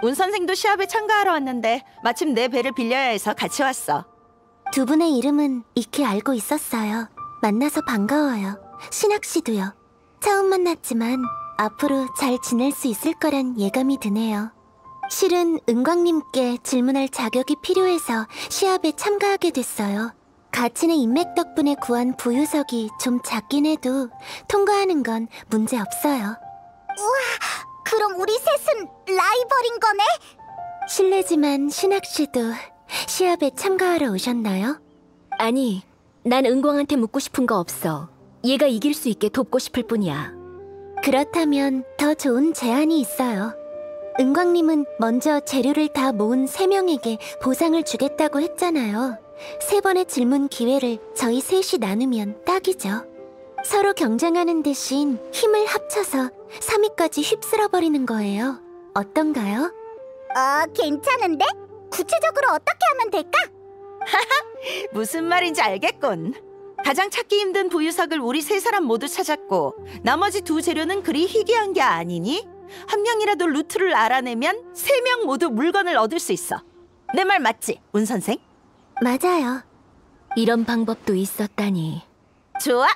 운 선생도 시합에 참가하러 왔는데 마침 내 배를 빌려야 해서 같이 왔어. 두 분의 이름은 익히 알고 있었어요. 만나서 반가워요. 신학 씨도요. 처음 만났지만 앞으로 잘 지낼 수 있을 거란 예감이 드네요. 실은 은광님께 질문할 자격이 필요해서 시합에 참가하게 됐어요. 가친의 인맥 덕분에 구한 부유석이 좀 작긴 해도 통과하는 건 문제 없어요. 우와, 그럼 우리 셋은 라이벌인 거네? 실례지만 신학 씨도 시합에 참가하러 오셨나요? 아니, 난 은광한테 묻고 싶은 거 없어. 얘가 이길 수 있게 돕고 싶을 뿐이야. 그렇다면 더 좋은 제안이 있어요. 은광님은 먼저 재료를 다 모은 3명에게 보상을 주겠다고 했잖아요. 3번의 질문 기회를 저희 셋이 나누면 딱이죠. 서로 경쟁하는 대신 힘을 합쳐서 3위까지 휩쓸어버리는 거예요. 어떤가요? 괜찮은데? 구체적으로 어떻게 하면 될까? 무슨 말인지 알겠군. 가장 찾기 힘든 부유석을 우리 세 사람 모두 찾았고 나머지 두 재료는 그리 희귀한 게 아니니 한 명이라도 루트를 알아내면 3명 모두 물건을 얻을 수 있어. 내 말 맞지, 운 선생? 맞아요. 이런 방법도 있었다니. 좋아.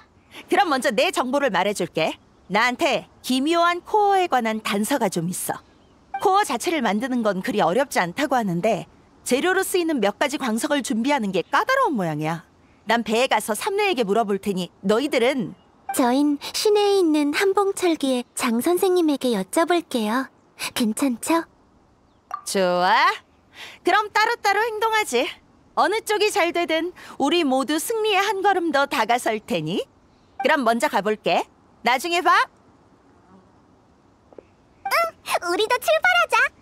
그럼 먼저 내 정보를 말해줄게. 나한테 기묘한 코어에 관한 단서가 좀 있어. 코어 자체를 만드는 건 그리 어렵지 않다고 하는데 재료로 쓰이는 몇 가지 광석을 준비하는 게 까다로운 모양이야. 난 배에 가서 삼례에게 물어볼 테니 너희들은 저흰 시내에 있는 한봉철기의 장 선생님에게 여쭤볼게요. 괜찮죠? 좋아. 그럼 따로따로 행동하지. 어느 쪽이 잘 되든 우리 모두 승리에 한 걸음 더 다가설 테니. 그럼 먼저 가볼게. 나중에 봐. 응, 우리도 출발하자.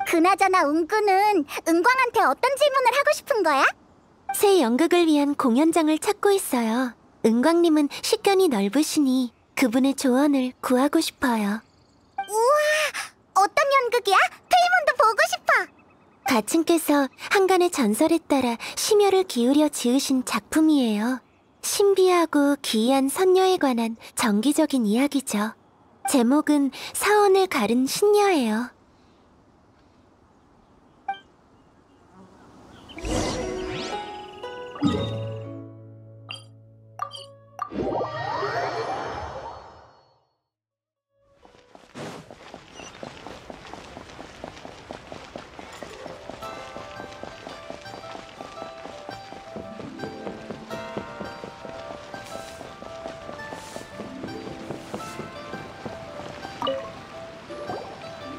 그나저나 은구는 은광한테 어떤 질문을 하고 싶은 거야? 새 연극을 위한 공연장을 찾고 있어요. 은광님은 식견이 넓으시니 그분의 조언을 구하고 싶어요. 우와, 어떤 연극이야? 페이몬도 보고 싶어. 가층께서 한간의 전설에 따라 심혈을 기울여 지으신 작품이에요. 신비하고 기이한 선녀에 관한 정기적인 이야기죠. 제목은 사원을 가른 신녀예요.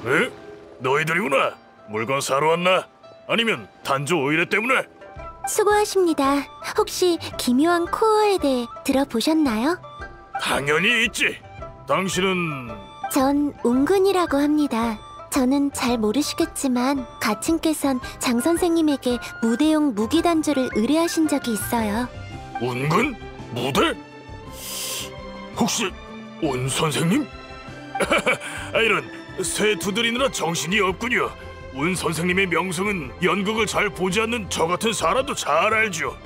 에? 너희들이구나. 물건 사러 왔나? 아니면 단조 오이레 때문에? 수고하십니다. 혹시 기묘한 코어에 대해 들어보셨나요? 당연히 있지. 당신은... 전 웅근이라고 합니다. 저는 잘 모르시겠지만 가층께선 장 선생님에게 무대용 무기 단조를 의뢰하신 적이 있어요. 운근? 무대? 혹시 운 선생님? 이런 새 두드리느라 정신이 없군요. 운 선생님의 명성은 연극을 잘 보지 않는 저 같은 사람도 잘 알죠.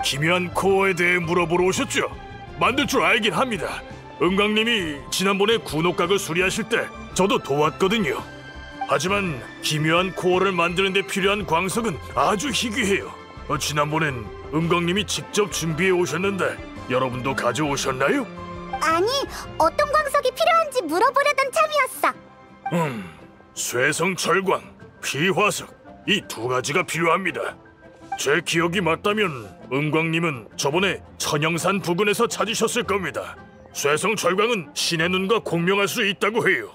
기묘한 코어에 대해 물어보러 오셨죠? 만들 줄 알긴 합니다. 은광님이 지난번에 군옥각을 수리하실 때 저도 도왔거든요. 하지만 기묘한 코어를 만드는 데 필요한 광석은 아주 희귀해요. 지난번엔 은광님이 직접 준비해 오셨는데 여러분도 가져오셨나요? 아니, 어떤 광석이 필요한지 물어보려던 참이었어. 쇠성 철광, 피화석 이 두 가지가 필요합니다. 제 기억이 맞다면 은광님은 저번에 천영산 부근에서 찾으셨을 겁니다. 쇠성 철광은 신의 눈과 공명할 수 있다고 해요.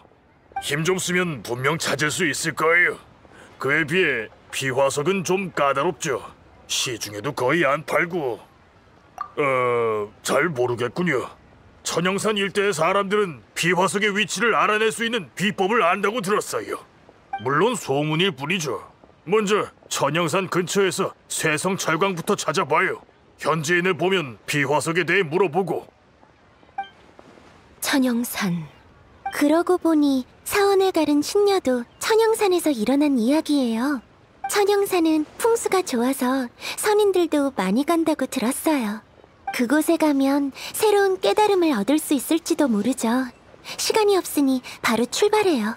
힘 좀 쓰면 분명 찾을 수 있을 거예요. 그에 비해 피화석은 좀 까다롭죠. 시중에도 거의 안 팔고... 잘 모르겠군요. 천영산 일대의 사람들은 비화석의 위치를 알아낼 수 있는 비법을 안다고 들었어요. 물론 소문일 뿐이죠. 먼저 천영산 근처에서 쇠성 철광부터 찾아봐요. 현지인을 보면 비화석에 대해 물어보고. 천영산. 그러고 보니 사원을 가른 신녀도 천영산에서 일어난 이야기예요. 천영산은 풍수가 좋아서 선인들도 많이 간다고 들었어요. 그곳에 가면 새로운 깨달음을 얻을 수 있을지도 모르죠. 시간이 없으니 바로 출발해요.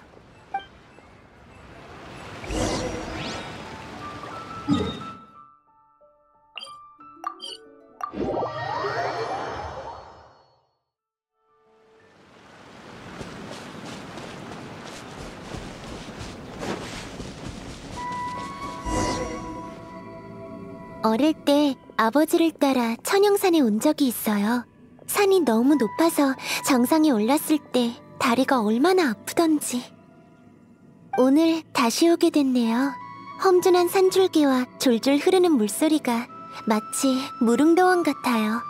어릴 때 아버지를 따라 천영산에 온 적이 있어요. 산이 너무 높아서 정상에 올랐을 때 다리가 얼마나 아프던지. 오늘 다시 오게 됐네요. 험준한 산줄기와 졸졸 흐르는 물소리가 마치 무릉도원 같아요.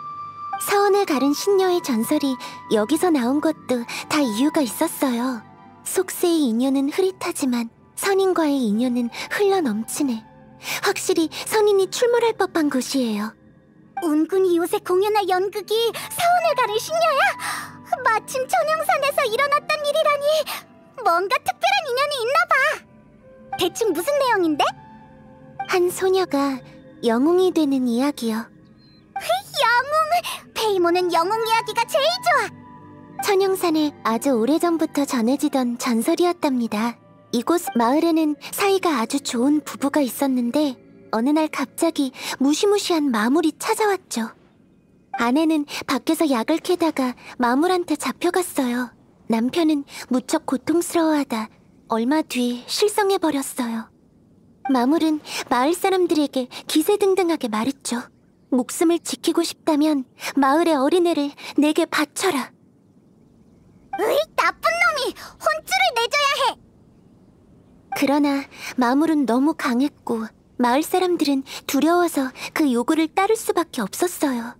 사원을 가른 신녀의 전설이 여기서 나온 것도 다 이유가 있었어요. 속세의 인연은 흐릿하지만 선인과의 인연은 흘러넘치네. 확실히 선인이 출몰할 법한 곳이에요. 운군이 요새 공연할 연극이 사원을 가른 신녀야? 마침 천영산에서 일어났던 일이라니 뭔가 특별한 인연이 있나봐. 대충 무슨 내용인데? 한 소녀가 영웅이 되는 이야기요. 영웅! 페이몬은 영웅 이야기가 제일 좋아. 천영산에 아주 오래전부터 전해지던 전설이었답니다. 이곳 마을에는 사이가 아주 좋은 부부가 있었는데 어느 날 갑자기 무시무시한 마물이 찾아왔죠. 아내는 밖에서 약을 캐다가 마물한테 잡혀갔어요. 남편은 무척 고통스러워하다 얼마 뒤 실성해버렸어요. 마물은 마을 사람들에게 기세등등하게 말했죠. 목숨을 지키고 싶다면 마을의 어린애를 내게 바쳐라. 으이, 나쁜 놈이! 혼쭐을 내줘야 해! 그러나 마물은 너무 강했고 마을 사람들은 두려워서 그 요구를 따를 수밖에 없었어요.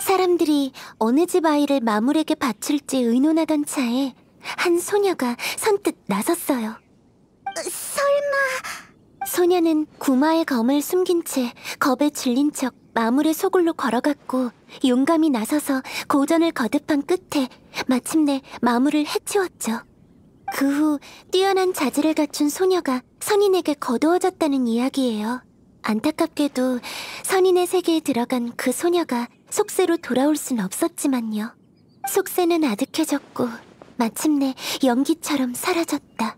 사람들이 어느 집 아이를 마물에게 바칠지 의논하던 차에 한 소녀가 선뜻 나섰어요. 설마... 소녀는 구마의 검을 숨긴 채 겁에 질린 척 마물의 소굴로 걸어갔고 용감히 나서서 고전을 거듭한 끝에 마침내 마물을 해치웠죠. 그 후 뛰어난 자질을 갖춘 소녀가 선인에게 거두어졌다는 이야기예요. 안타깝게도 선인의 세계에 들어간 그 소녀가 속세로 돌아올 순 없었지만요. 속세는 아득해졌고 마침내 연기처럼 사라졌다.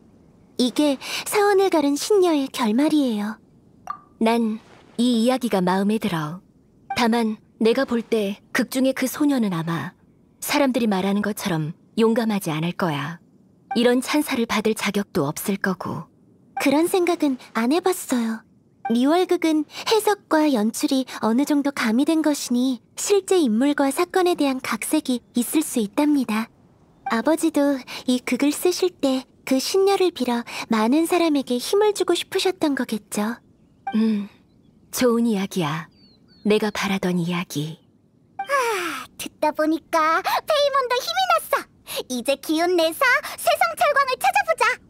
이게 사원을 가른 신녀의 결말이에요. 난 이 이야기가 마음에 들어. 다만 내가 볼 때 극 중의 그 소녀는 아마 사람들이 말하는 것처럼 용감하지 않을 거야. 이런 찬사를 받을 자격도 없을 거고. 그런 생각은 안 해봤어요. 리월극은 해석과 연출이 어느 정도 가미된 것이니 실제 인물과 사건에 대한 각색이 있을 수 있답니다. 아버지도 이 극을 쓰실 때 그 신녀를 빌어 많은 사람에게 힘을 주고 싶으셨던 거겠죠. 좋은 이야기야. 내가 바라던 이야기. 듣다 보니까 페이몬도 힘이 났어. 이제 기운 내서 쇠성철광을 찾아보자.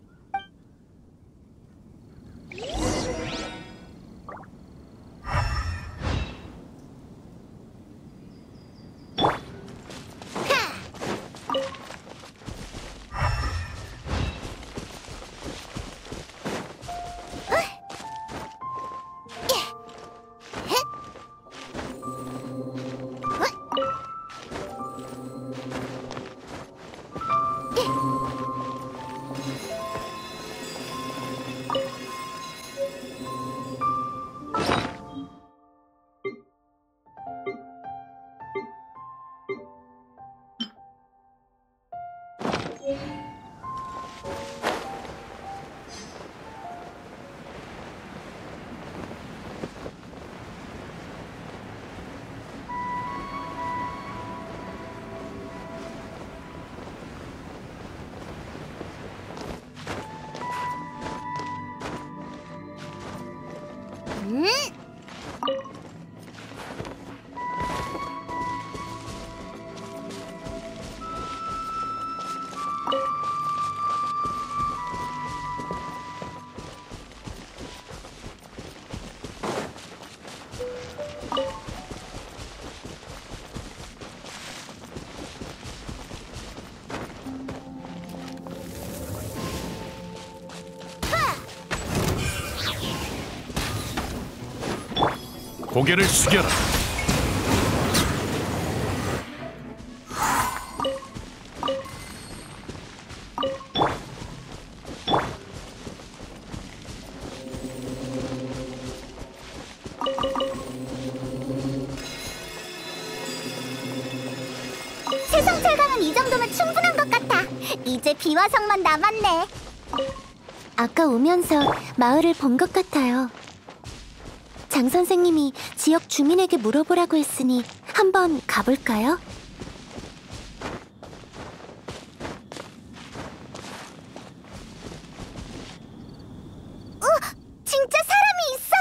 고개를 숙여라. 쇠성철광은 이 정도면 충분한 것 같아. 이제 비화성만 남았네. 아까 오면서 마을을 본 것 같아요. 장 선생님이 지역 주민에게 물어보라고 했으니 한번 가볼까요? 진짜 사람이 있어!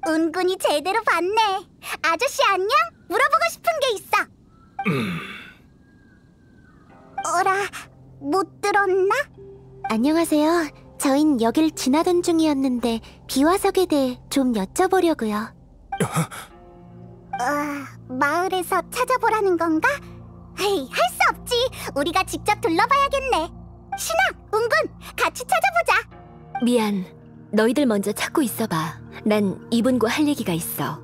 은근히 제대로 봤네. 아저씨 안녕? 물어보고 싶은 게 있어. 어라, 못 들었나? 안녕하세요. 저흰 여길 지나던 중이었는데 비화석에 대해 좀 여쭤보려고요. 마을에서 찾아보라는 건가? 에이, 할 수 없지. 우리가 직접 둘러봐야겠네. 신아, 은근, 같이 찾아보자. 미안. 너희들 먼저 찾고 있어봐. 난 이분과 할 얘기가 있어.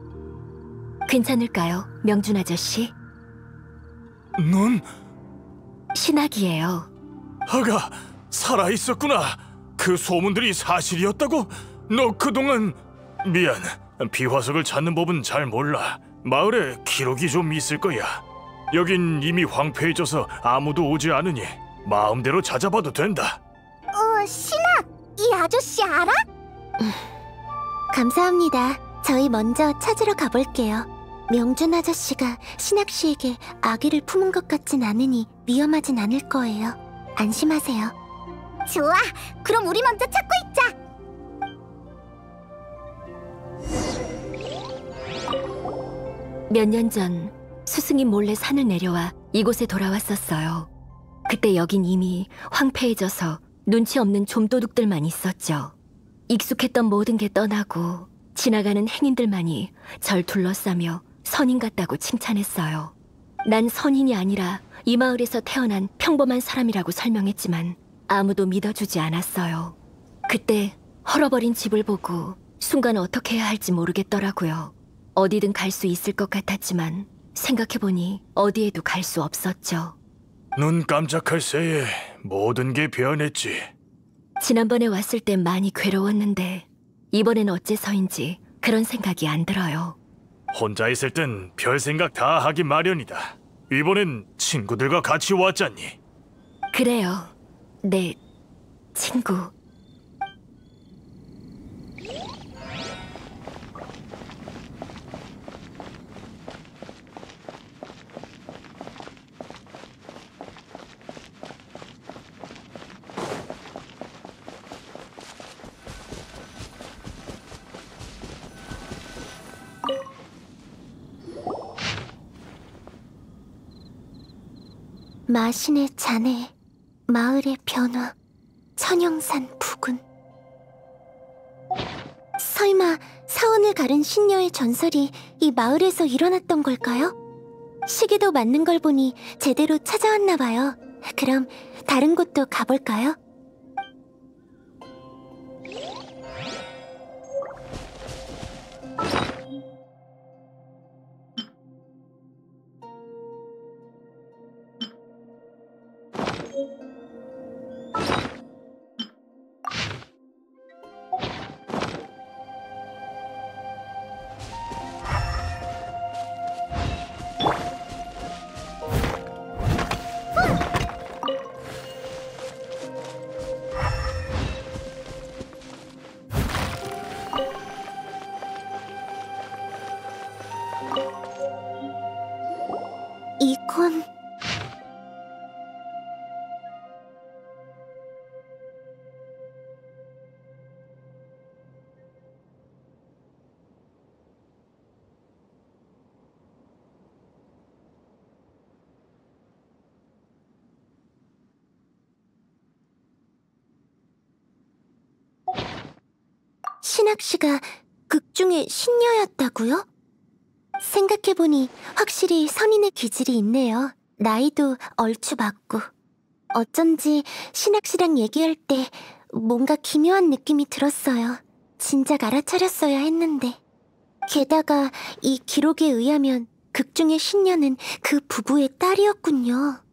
괜찮을까요, 명준 아저씨? 넌? 신학이에요. 아가 살아 있었구나. 그 소문들이 사실이었다고? 너 그동안 미안. 비화석을 찾는 법은 잘 몰라. 마을에 기록이 좀 있을 거야. 여긴 이미 황폐해져서 아무도 오지 않으니 마음대로 찾아봐도 된다. 신학! 이 아저씨 알아? 감사합니다. 저희 먼저 찾으러 가볼게요. 명준 아저씨가 신학 씨에게 아기를 품은 것 같진 않으니 위험하진 않을 거예요. 안심하세요. 좋아! 그럼 우리 먼저 찾고 있자! 몇 년 전 스승이 몰래 산을 내려와 이곳에 돌아왔었어요. 그때 여긴 이미 황폐해져서 눈치 없는 좀도둑들만 있었죠. 익숙했던 모든 게 떠나고 지나가는 행인들만이 절 둘러싸며 선인 같다고 칭찬했어요. 난 선인이 아니라 이 마을에서 태어난 평범한 사람이라고 설명했지만 아무도 믿어주지 않았어요. 그때 헐어버린 집을 보고 순간 어떻게 해야 할지 모르겠더라고요. 어디든 갈 수 있을 것 같았지만 생각해보니 어디에도 갈 수 없었죠. 눈 깜짝할 새에 모든 게 변했지. 지난번에 왔을 땐 많이 괴로웠는데 이번엔 어째서인지 그런 생각이 안 들어요. 혼자 있을 땐 별 생각 다 하기 마련이다. 이번엔 친구들과 같이 왔잖니. 그래요. 내 친구. 마신의 자네, 마을의 변화, 천영산 부근. 설마 사원을 가른 신녀의 전설이 이 마을에서 일어났던 걸까요? 시기도 맞는 걸 보니 제대로 찾아왔나 봐요. 그럼 다른 곳도 가볼까요? 이건... 신학 씨가 극중의 신녀였다고요? 생각해보니 확실히 선인의 기질이 있네요. 나이도 얼추 맞고. 어쩐지 신학 씨랑 얘기할 때 뭔가 기묘한 느낌이 들었어요. 진작 알아차렸어야 했는데. 게다가 이 기록에 의하면 극중의 신녀는 그 부부의 딸이었군요.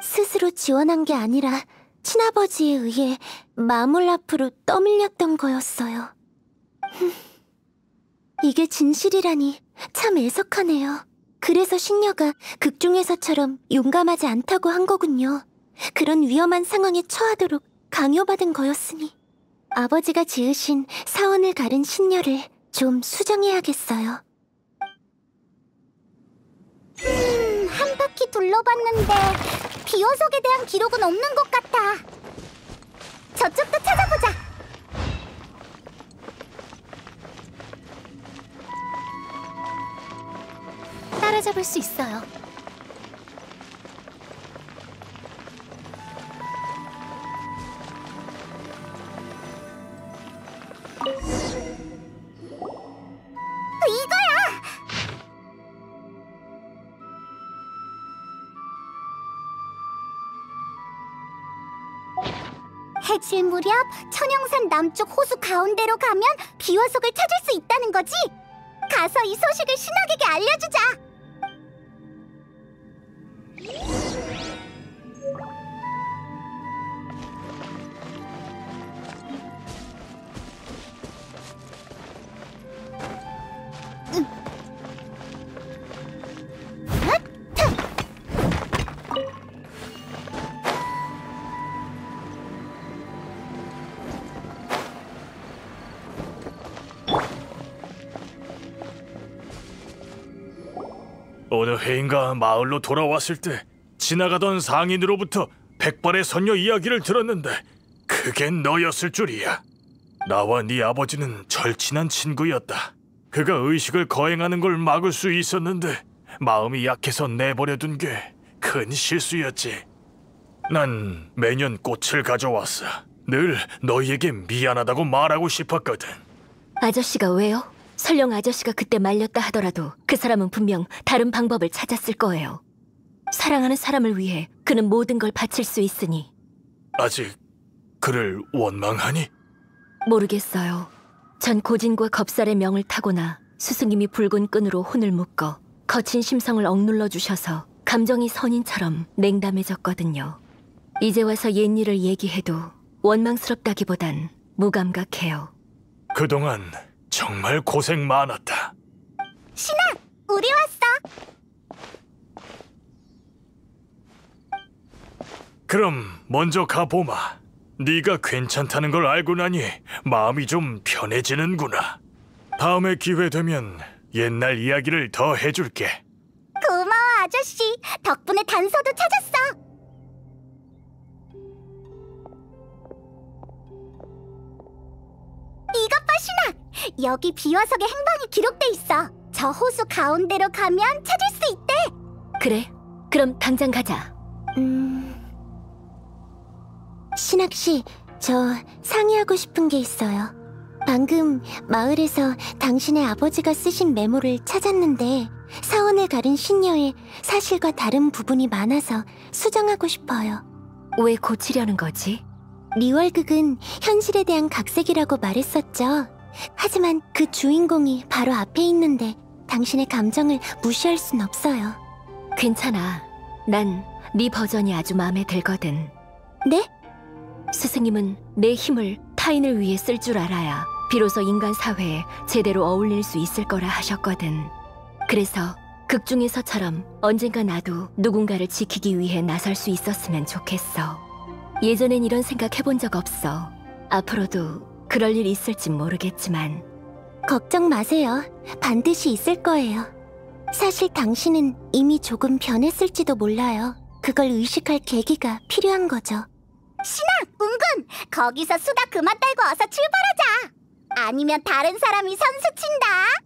스스로 지원한 게 아니라 친아버지에 의해 마물 앞으로 떠밀렸던 거였어요. 이게 진실이라니 참 애석하네요. 그래서 신녀가 극중에서처럼 용감하지 않다고 한 거군요. 그런 위험한 상황에 처하도록 강요받은 거였으니. 아버지가 지으신 사원을 가른 신녀를 좀 수정해야겠어요. 한 바퀴 둘러봤는데 비어석에 대한 기록은 없는 것 같아. 저쪽도 찾아보자. 따라잡을 수 있어요. 이거야! 해질 무렵 천영산 남쪽 호수 가운데로 가면 비화석을 찾을 수 있다는 거지? 가서 이 소식을 신학에게 알려주자! 어느 해인가 마을로 돌아왔을 때 지나가던 상인으로부터 백발의 선녀 이야기를 들었는데 그게 너였을 줄이야. 나와 네 아버지는 절친한 친구였다. 그가 의식을 거행하는 걸 막을 수 있었는데 마음이 약해서 내버려둔 게 큰 실수였지. 난 매년 꽃을 가져왔어. 늘 너희에게 미안하다고 말하고 싶었거든. 아저씨가 왜요? 설령 아저씨가 그때 말렸다 하더라도 그 사람은 분명 다른 방법을 찾았을 거예요. 사랑하는 사람을 위해 그는 모든 걸 바칠 수 있으니. 아직 그를 원망하니? 모르겠어요. 전 고진과 겁살의 명을 타고나 스승님이 붉은 끈으로 혼을 묶어 거친 심성을 억눌러 주셔서 감정이 선인처럼 냉담해졌거든요. 이제 와서 옛일을 얘기해도 원망스럽다기보단 무감각해요. 그동안 정말 고생 많았다. 신아, 우리 왔어. 그럼 먼저 가보마. 네가 괜찮다는 걸 알고 나니 마음이 좀 편해지는구나. 다음에 기회 되면 옛날 이야기를 더 해줄게. 고마워, 아저씨. 덕분에 단서도 찾았어. 이것 봐, 신아. 여기 비화석의 행방이 기록돼 있어. 저 호수 가운데로 가면 찾을 수 있대. 그래, 그럼 당장 가자. 신학씨, 저 상의하고 싶은 게 있어요. 방금 마을에서 당신의 아버지가 쓰신 메모를 찾았는데 사원을 가른 신녀의 사실과 다른 부분이 많아서 수정하고 싶어요. 왜 고치려는 거지? 리월극은 현실에 대한 각색이라고 말했었죠. 하지만 그 주인공이 바로 앞에 있는데 당신의 감정을 무시할 순 없어요. 괜찮아. 난 네 버전이 아주 마음에 들거든. 네? 스승님은 내 힘을 타인을 위해 쓸 줄 알아야 비로소 인간 사회에 제대로 어울릴 수 있을 거라 하셨거든. 그래서 극 중에서처럼 언젠가 나도 누군가를 지키기 위해 나설 수 있었으면 좋겠어. 예전엔 이런 생각 해본 적 없어. 앞으로도 그럴 일 있을진 모르겠지만. 걱정 마세요. 반드시 있을 거예요. 사실 당신은 이미 조금 변했을지도 몰라요. 그걸 의식할 계기가 필요한 거죠. 신아, 웅군! 거기서 수다 그만 떨고 어서 출발하자! 아니면 다른 사람이 선수 친다!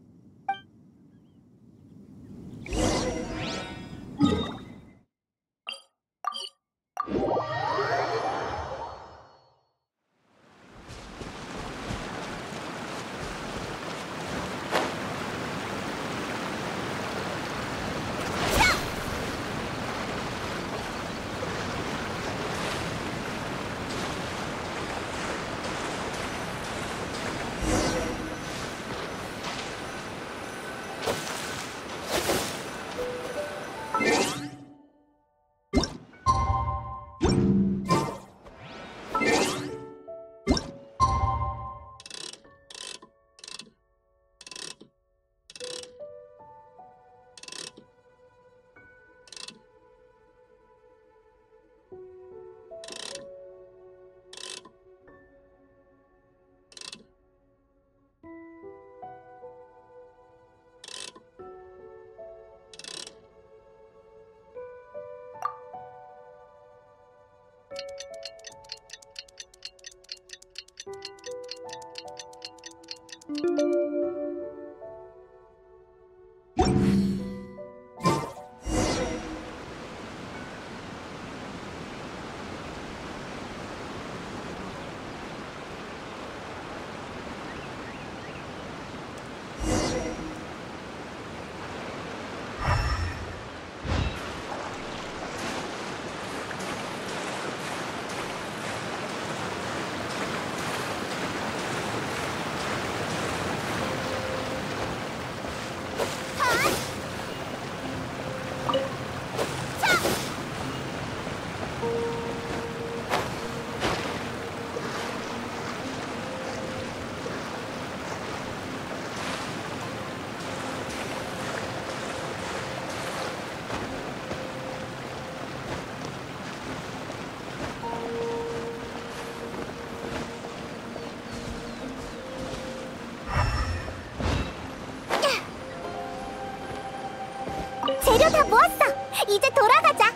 드디어 다 모았어. 이제 돌아가자.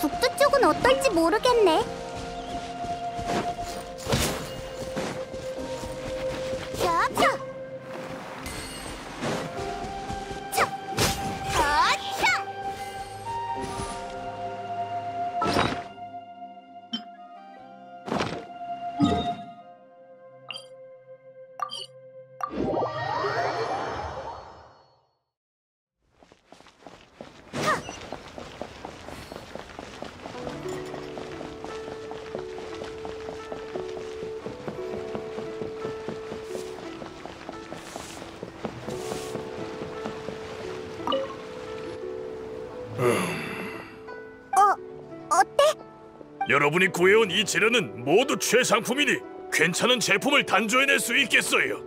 북두 쪽은 어떨지 모르겠네. 자. 어때? 여러분이 구해온 이 재료는 모두 최상품이니 괜찮은 제품을 단조해낼 수 있겠어요.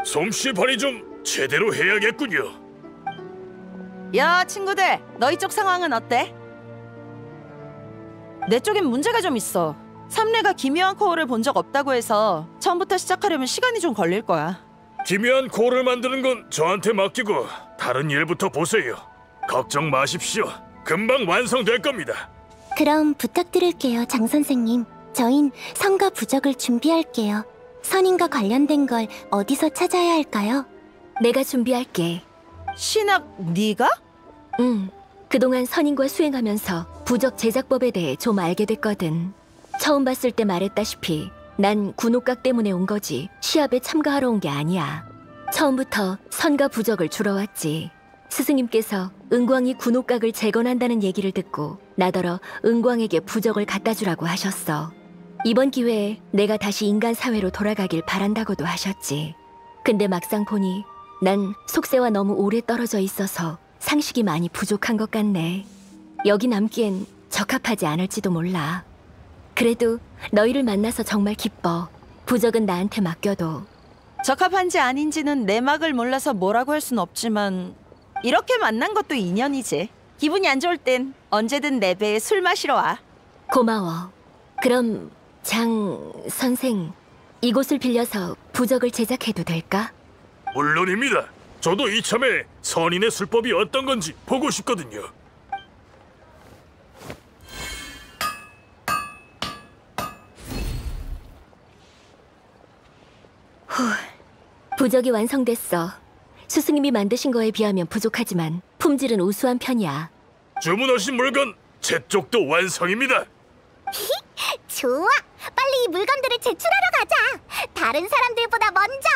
솜씨 발휘 좀 제대로 해야겠군요. 야, 친구들, 너희 쪽 상황은 어때? 내 쪽엔 문제가 좀 있어. 삼례가 기묘한 코어를 본 적 없다고 해서 처음부터 시작하려면 시간이 좀 걸릴 거야. 기묘한 코어를 만드는 건 저한테 맡기고 다른 일부터 보세요. 걱정 마십시오. 금방 완성될 겁니다. 그럼 부탁드릴게요, 장 선생님. 저흰 선과 부적을 준비할게요. 선인과 관련된 걸 어디서 찾아야 할까요? 내가 준비할게. 신학, 네가? 응. 그동안 선인과 수행하면서 부적 제작법에 대해 좀 알게 됐거든. 처음 봤을 때 말했다시피 난 군옥각 때문에 온 거지 시합에 참가하러 온 게 아니야. 처음부터 선과 부적을 주러 왔지. 스승님께서 은광이 군옥각을 재건한다는 얘기를 듣고 나더러 은광에게 부적을 갖다 주라고 하셨어. 이번 기회에 내가 다시 인간 사회로 돌아가길 바란다고도 하셨지. 근데 막상 보니 난 속세와 너무 오래 떨어져 있어서 상식이 많이 부족한 것 같네. 여기 남기엔 적합하지 않을지도 몰라. 그래도 너희를 만나서 정말 기뻐. 부적은 나한테 맡겨도. 적합한지 아닌지는 내막을 몰라서 뭐라고 할 순 없지만 이렇게 만난 것도 인연이지. 기분이 안 좋을 땐 언제든 내 배에 술 마시러 와. 고마워. 그럼 장 선생, 이곳을 빌려서 부적을 제작해도 될까? 물론입니다. 저도 이참에 선인의 술법이 어떤 건지 보고 싶거든요. 후, 부적이 완성됐어. 스승님이 만드신 거에 비하면 부족하지만 품질은 우수한 편이야. 주문하신 물건 제 쪽도 완성입니다. 좋아, 빨리 이 물건들을 제출하러 가자. 다른 사람들보다 먼저.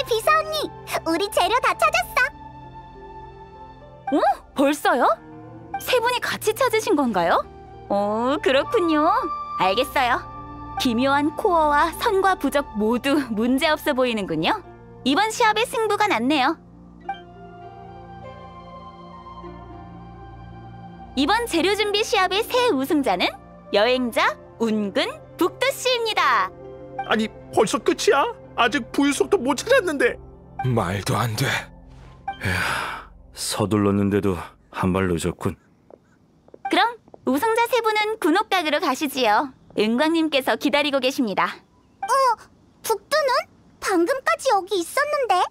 비서 언니, 우리 재료 다 찾았어. 벌써요? 세 분이 같이 찾으신 건가요? 그렇군요. 알겠어요. 기묘한 코어와 선과 부적 모두 문제없어 보이는군요. 이번 시합에 승부가 났네요. 이번 재료 준비 시합의 새 우승자는 여행자 운근 북두씨입니다. 아니, 벌써 끝이야? 아직 부유석도 못 찾았는데. 말도 안 돼. 서둘렀는데도 한 발 늦었군. 그럼 우승자 세 분은 군옥각으로 가시지요. 은광님께서 기다리고 계십니다. 북두는? 방금까지 여기 있었는데.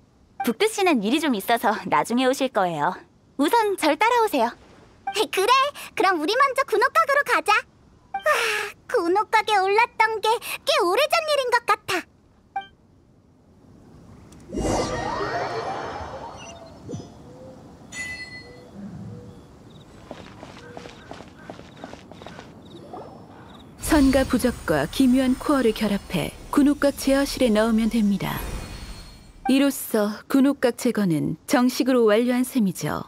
북두씨는 일이 좀 있어서 나중에 오실 거예요. 우선 절 따라오세요. 그래, 그럼 우리 먼저 군옥각으로 가자. 군옥 가게 올랐던 게 꽤 오래전 일인 것 같아. 선과 부적과 기묘한 코어를 결합해 군옥각 제어실에 넣으면 됩니다. 이로써 군옥각 제거는 정식으로 완료한 셈이죠.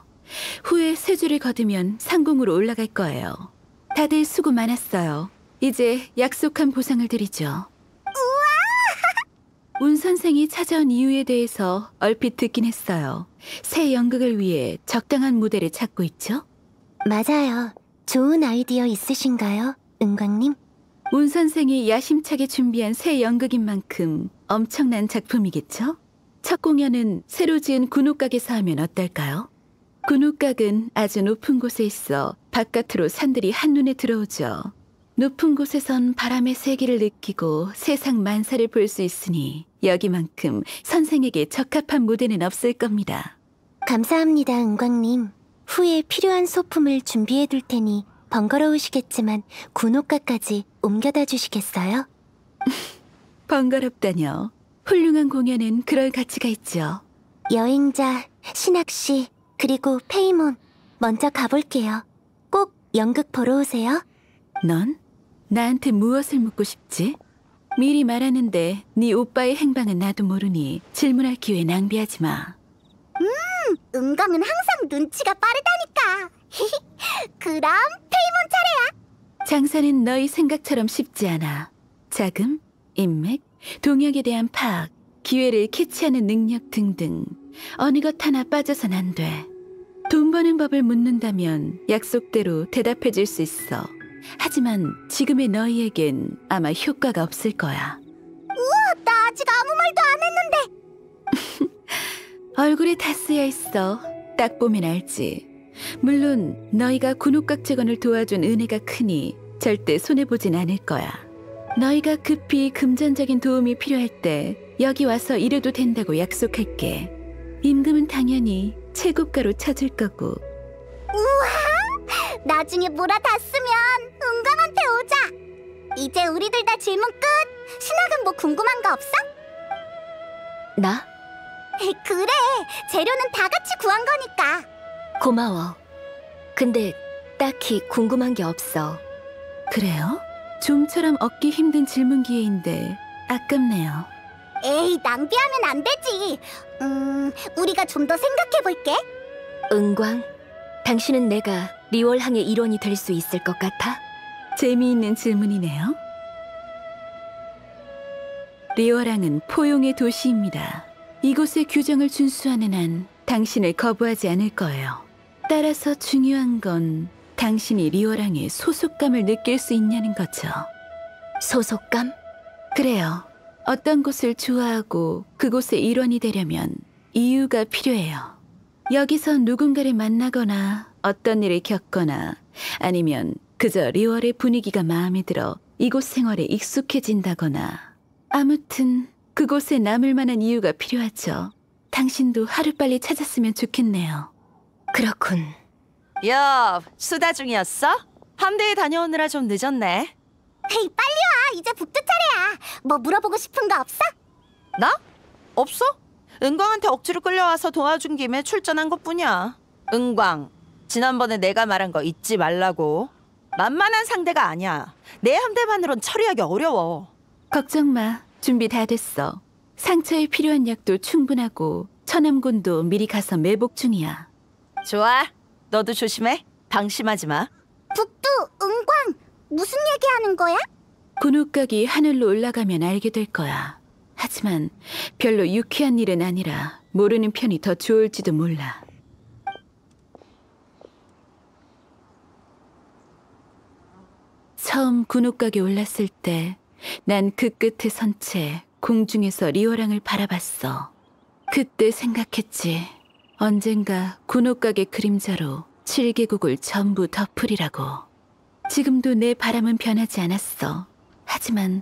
후에 세 줄을 거두면 상공으로 올라갈 거예요. 다들 수고 많았어요. 이제 약속한 보상을 드리죠. 운 선생이 찾아온 이유에 대해서 얼핏 듣긴 했어요. 새 연극을 위해 적당한 무대를 찾고 있죠? 맞아요. 좋은 아이디어 있으신가요, 은광님? 운 선생이 야심차게 준비한 새 연극인 만큼 엄청난 작품이겠죠? 첫 공연은 새로 지은 군옥각에서 하면 어떨까요? 군옥각은 아주 높은 곳에 있어 바깥으로 산들이 한눈에 들어오죠. 높은 곳에선 바람의 세기를 느끼고 세상 만사를 볼 수 있으니 여기만큼 선생에게 적합한 무대는 없을 겁니다. 감사합니다, 은광님. 후에 필요한 소품을 준비해둘 테니 번거로우시겠지만 군옥각까지 옮겨다 주시겠어요? 번거롭다뇨. 훌륭한 공연은 그럴 가치가 있죠. 여행자, 신학씨, 그리고 페이몬, 먼저 가볼게요. 꼭 연극 보러 오세요. 넌? 나한테 무엇을 묻고 싶지? 미리 말하는데 네 오빠의 행방은 나도 모르니 질문할 기회 낭비하지 마. 은광은 항상 눈치가 빠르다니까. 그럼 페이몬 차례야. 장사는 너희 생각처럼 쉽지 않아. 자금, 인맥, 동역에 대한 파악, 기회를 캐치하는 능력 등등 어느 것 하나 빠져선 안 돼. 돈 버는 법을 묻는다면 약속대로 대답해 줄 수 있어. 하지만 지금의 너희에겐 아마 효과가 없을 거야. 우와, 나 아직 아무 말도 안 했는데. 얼굴에 다 쓰여 있어. 딱 보면 알지. 물론 너희가 군옥각 재건을 도와준 은혜가 크니 절대 손해보진 않을 거야. 너희가 급히 금전적인 도움이 필요할 때 여기 와서 일해도 된다고 약속할게. 임금은 당연히 최고가로 쳐줄 거고. 우와! 나중에 몰아탔으면 은광한테 오자. 이제 우리들 다 질문 끝. 신학은 뭐 궁금한 거 없어? 나? 그래, 재료는 다 같이 구한 거니까. 고마워. 근데 딱히 궁금한 게 없어. 그래요? 좀처럼 얻기 힘든 질문 기회인데 아깝네요. 에이, 낭비하면 안 되지. 우리가 좀 더 생각해볼게. 은광, 당신은 내가 리월항의 일원이 될 수 있을 것 같아? 재미있는 질문이네요. 리월항은 포용의 도시입니다. 이곳의 규정을 준수하는 한 당신을 거부하지 않을 거예요. 따라서 중요한 건 당신이 리월항의 소속감을 느낄 수 있냐는 거죠. 소속감? 그래요. 어떤 곳을 좋아하고 그곳의 일원이 되려면 이유가 필요해요. 여기서 누군가를 만나거나 어떤 일을 겪거나 아니면 그저 리월의 분위기가 마음에 들어 이곳 생활에 익숙해진다거나 아무튼 그곳에 남을 만한 이유가 필요하죠. 당신도 하루빨리 찾았으면 좋겠네요. 그렇군. 야, 수다 중이었어? 함대에 다녀오느라 좀 늦었네. 헤이, 빨리 와. 이제 북두 차례야. 뭐 물어보고 싶은 거 없어? 나? 없어? 은광한테 억지로 끌려와서 도와준 김에 출전한 것뿐이야. 은광, 지난번에 내가 말한 거 잊지 말라고. 만만한 상대가 아니야. 내 함대만으론 처리하기 어려워. 걱정 마. 준비 다 됐어. 상처에 필요한 약도 충분하고 천암군도 미리 가서 매복 중이야. 좋아. 너도 조심해. 방심하지 마. 북두, 은광, 무슨 얘기하는 거야? 군옥각이 하늘로 올라가면 알게 될 거야. 하지만 별로 유쾌한 일은 아니라 모르는 편이 더 좋을지도 몰라. 처음 군옥각에 올랐을 때 난 그 끝에 선 채 공중에서 리월항을 바라봤어. 그때 생각했지. 언젠가 군옥각의 그림자로 7개국을 전부 덮으리라고. 지금도 내 바람은 변하지 않았어. 하지만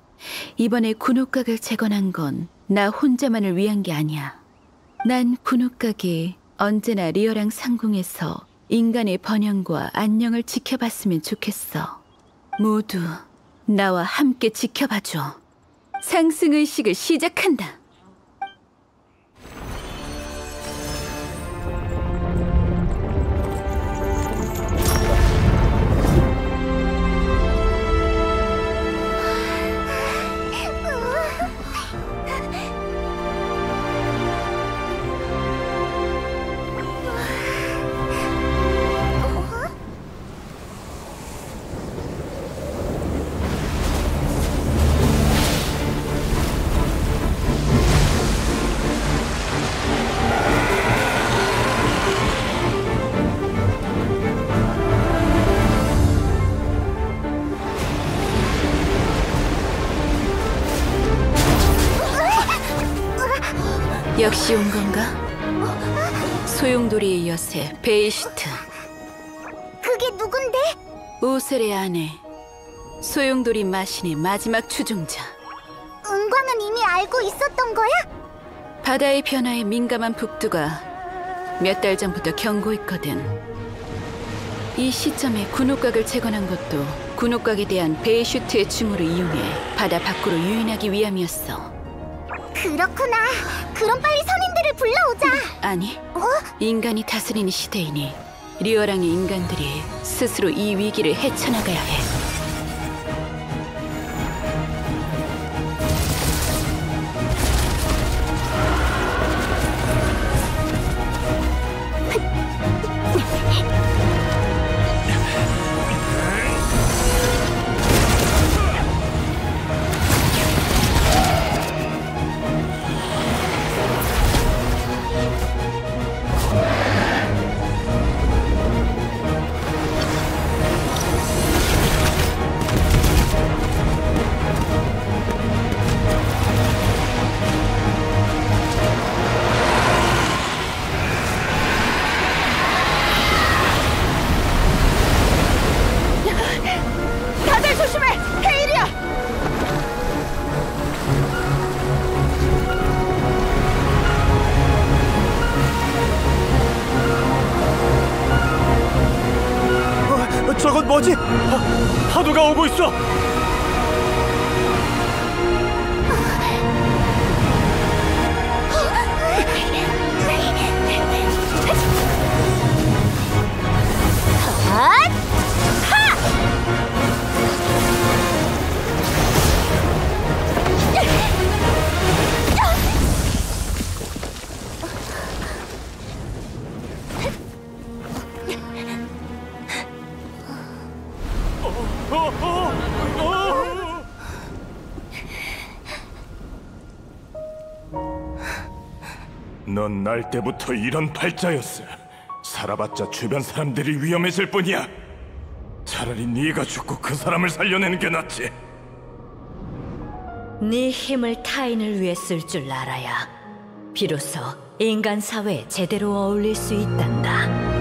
이번에 군옥각을 재건한 건 나 혼자만을 위한 게 아니야. 난 군옥각이 언제나 리월항 상공에서 인간의 번영과 안녕을 지켜봤으면 좋겠어. 모두 나와 함께 지켜봐줘. 상승의식을 시작한다. 역시 온 건가? 소용돌이의 여세 베이시트. 그게 누군데? 오셀의 아내, 소용돌이 마신의 마지막 추종자. 은광은 이미 알고 있었던 거야? 바다의 변화에 민감한 북두가 몇 달 전부터 경고했거든. 이 시점에 군옥각을 재건한 것도 군옥각에 대한 베이슈트의 춤으로 이용해 바다 밖으로 유인하기 위함이었어. 그렇구나. 그럼 빨리 선인들을 불러오자. 아니, 인간이 다스리는 시대이니 리어랑의 인간들이 스스로 이 위기를 헤쳐나가야 해. 다들 조심해! 헤일이야! 저건 뭐지? 파도가 오고 있어. 넌 날 때부터 이런 팔자였어. 살아봤자 주변 사람들이 위험해질 뿐이야. 차라리 네가 죽고 그 사람을 살려내는 게 낫지. 네 힘을 타인을 위해 쓸 줄 알아야 비로소 인간 사회에 제대로 어울릴 수 있단다.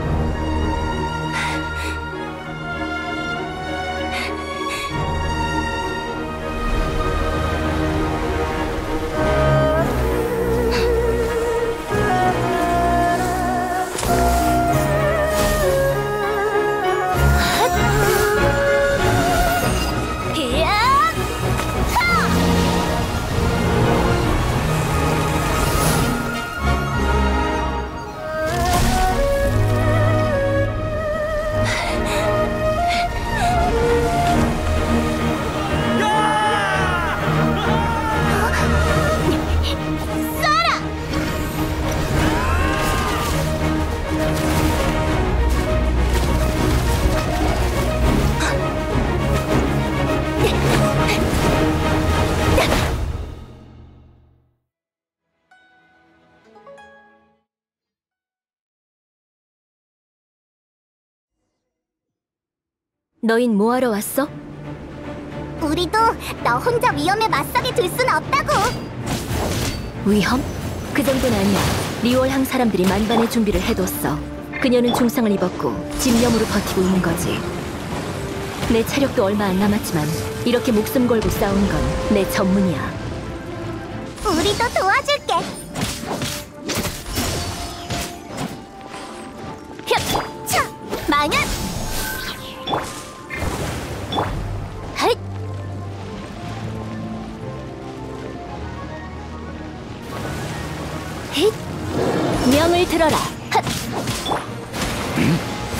너흰 뭐하러 왔어? 우리도 너 혼자 위험에 맞서게 둘 순 없다고. 위험? 그 정도는 아니야. 리월항 사람들이 만반의 준비를 해뒀어. 그녀는 중상을 입었고 집념으로 버티고 있는 거지. 내 체력도 얼마 안 남았지만 이렇게 목숨 걸고 싸우는 건 내 전문이야. 우리도 도와줄게. 차! 망연!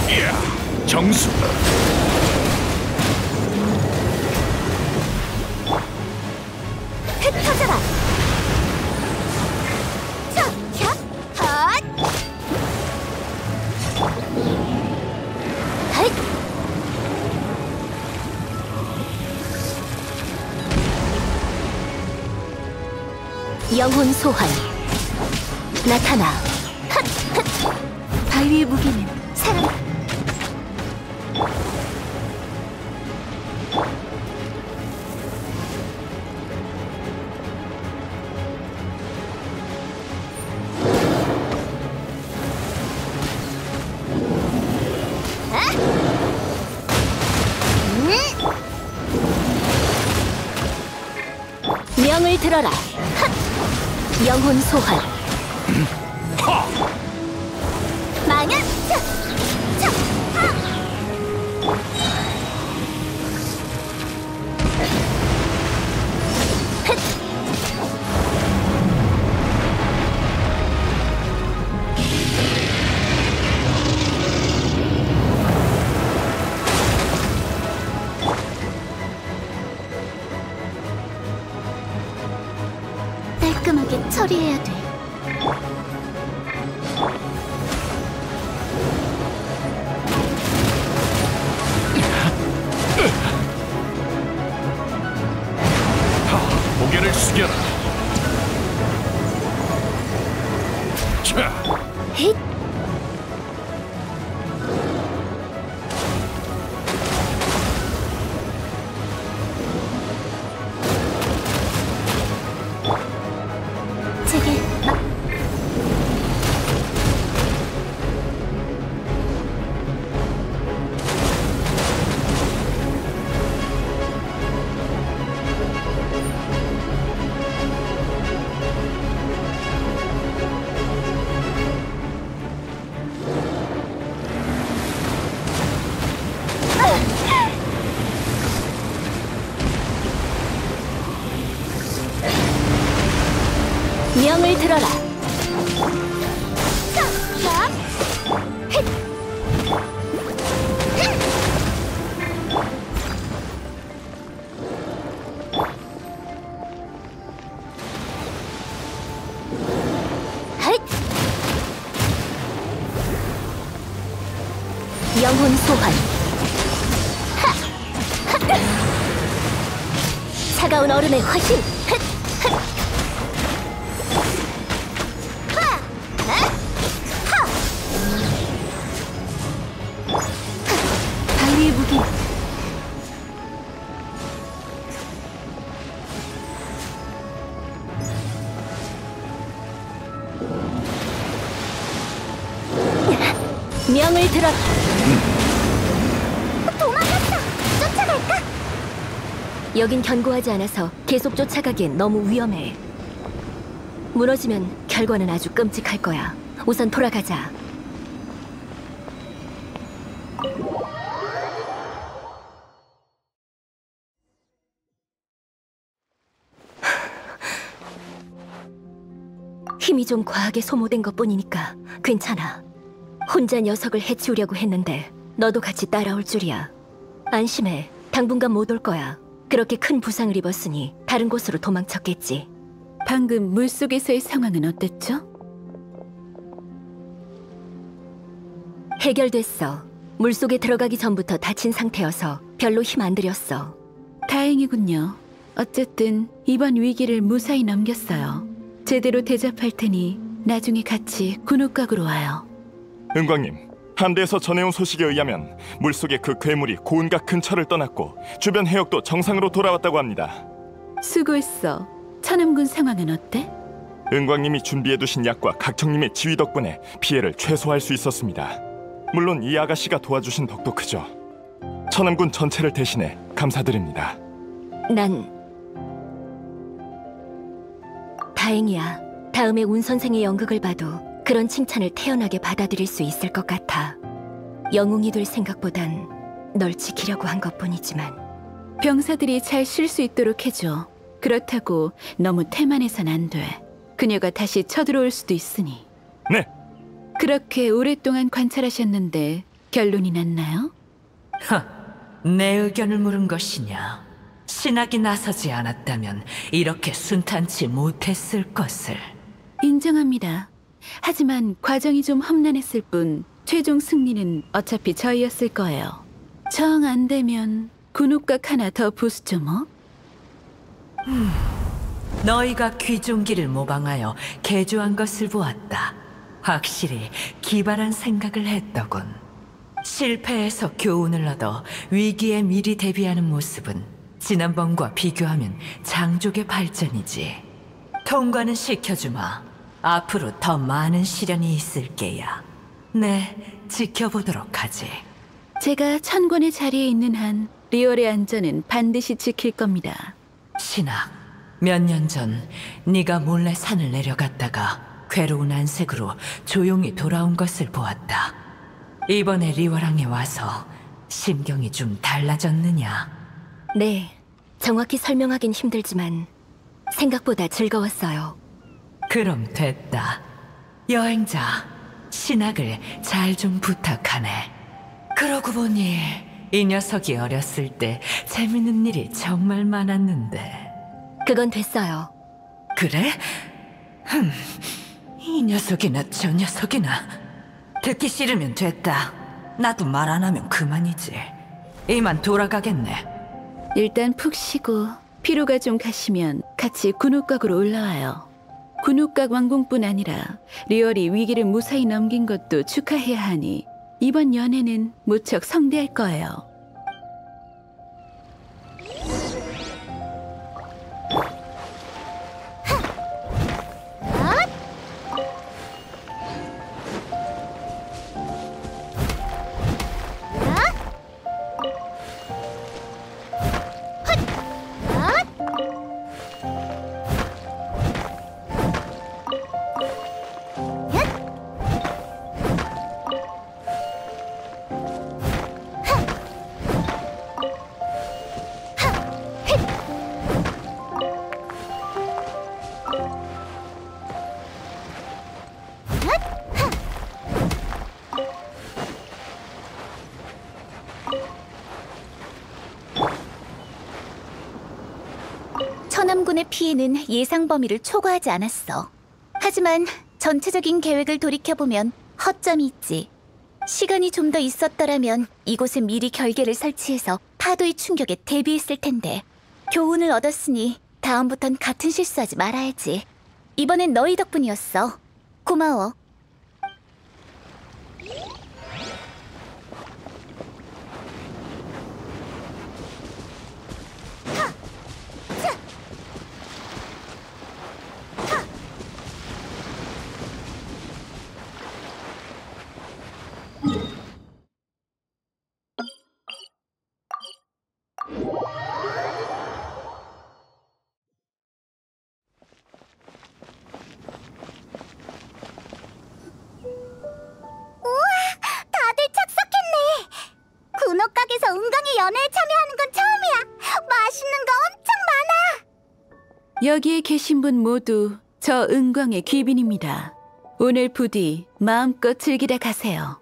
이야, 정수. 흩어져라. 차, 차, 헛. 헛. 영혼 소환. 나타나. 헛, 헛. 바위의 무게는 사람. 명을 들어라. 헛. 영혼 소환. 망연. 차, 차, 하. 깔끔하게 처리해야 돼. 고개를 숙여라. 자, 힛. 제게 명을 들어라. 영혼 소환. 차가운 얼음의 화신. 바위의 무기. 명을 들어라. 도망갔어. 쫓아갈까? 여긴 견고하지 않아서 계속 쫓아가기엔 너무 위험해. 무너지면 결과는 아주 끔찍할 거야. 우선 돌아가자. 힘이 좀 과하게 소모된 것뿐이니까 괜찮아. 혼자 녀석을 해치우려고 했는데 너도 같이 따라올 줄이야. 안심해. 당분간 못 올 거야. 그렇게 큰 부상을 입었으니 다른 곳으로 도망쳤겠지. 방금 물속에서의 상황은 어땠죠? 해결됐어. 물속에 들어가기 전부터 다친 상태여서 별로 힘 안 들였어. 다행이군요. 어쨌든 이번 위기를 무사히 넘겼어요. 제대로 대접할 테니 나중에 같이 군옥각으로 와요. 은광님, 함대에서 전해온 소식에 의하면 물속의 그 괴물이 고운각 근처를 떠났고 주변 해역도 정상으로 돌아왔다고 합니다. 수고했어. 천암군 상황은 어때? 은광님이 준비해두신 약과 각청님의 지휘 덕분에 피해를 최소화할 수 있었습니다. 물론 이 아가씨가 도와주신 덕도 크죠. 천암군 전체를 대신해 감사드립니다. 난 다행이야. 다음에 운 선생의 연극을 봐도 그런 칭찬을 태연하게 받아들일 수 있을 것 같아. 영웅이 될 생각보단 널 지키려고 한 것뿐이지만. 병사들이 잘 쉴 수 있도록 해줘. 그렇다고 너무 태만해선 안 돼. 그녀가 다시 쳐들어올 수도 있으니. 네, 그렇게 오랫동안 관찰하셨는데 결론이 났나요? 내 의견을 물은 것이냐? 신학이 나서지 않았다면 이렇게 순탄치 못했을 것을. 인정합니다. 하지만 과정이 좀 험난했을 뿐 최종 승리는 어차피 저희였을 거예요. 정 안 되면 군옥각 하나 더 부수죠 뭐. 너희가 귀종기를 모방하여 개조한 것을 보았다. 확실히 기발한 생각을 했더군. 실패에서 교훈을 얻어 위기에 미리 대비하는 모습은 지난번과 비교하면 장족의 발전이지. 통과는 시켜주마. 앞으로 더 많은 시련이 있을 게야. 네, 지켜보도록 하지. 제가 천권의 자리에 있는 한 리얼의 안전은 반드시 지킬 겁니다. 신학, 몇 년 전 네가 몰래 산을 내려갔다가 괴로운 안색으로 조용히 돌아온 것을 보았다. 이번에 리워랑에 와서 심경이 좀 달라졌느냐? 네, 정확히 설명하긴 힘들지만 생각보다 즐거웠어요. 그럼 됐다. 여행자, 신학을 잘 좀 부탁하네. 그러고 보니 이 녀석이 어렸을 때 재밌는 일이 정말 많았는데. 그건 됐어요. 그래? 이 녀석이나 저 녀석이나. 듣기 싫으면 됐다. 나도 말 안 하면 그만이지. 이만 돌아가겠네. 일단 푹 쉬고 피로가 좀 가시면 같이 군옥각으로 올라와요. 군옥각 완공뿐 아니라 리얼이 위기를 무사히 넘긴 것도 축하해야 하니 이번 연애는 무척 성대할 거예요. 천암군의 피해는 예상 범위를 초과하지 않았어. 하지만 전체적인 계획을 돌이켜보면 허점이 있지. 시간이 좀 더 있었더라면 이곳에 미리 결계를 설치해서 파도의 충격에 대비했을 텐데. 교훈을 얻었으니 다음부턴 같은 실수하지 말아야지. 이번엔 너희 덕분이었어. 고마워. 다들 착석했네. 군옥각에서 은광이 연애에 참여하는 건 처음이야. 맛있는 거 엄청 많아. 여기에 계신 분 모두 저 은광의 귀빈입니다. 오늘 부디 마음껏 즐기다 가세요.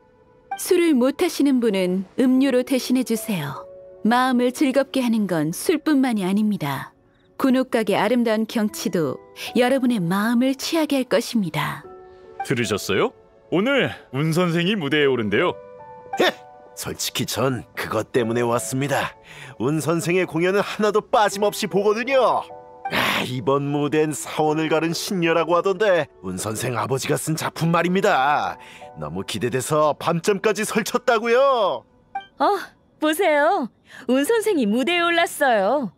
술을 못 하시는 분은 음료로 대신해 주세요. 마음을 즐겁게 하는 건 술뿐만이 아닙니다. 군옥각의 아름다운 경치도 여러분의 마음을 취하게 할 것입니다. 들으셨어요? 오늘 운 선생이 무대에 오른대요. 솔직히 전 그것 때문에 왔습니다. 운 선생의 공연은 하나도 빠짐없이 보거든요. 이번 무대는 사원을 가른 신녀라고 하던데 운 선생 아버지가 쓴 작품 말입니다. 너무 기대돼서 밤잠까지 설쳤다고요. 보세요. 운 선생이 무대에 올랐어요.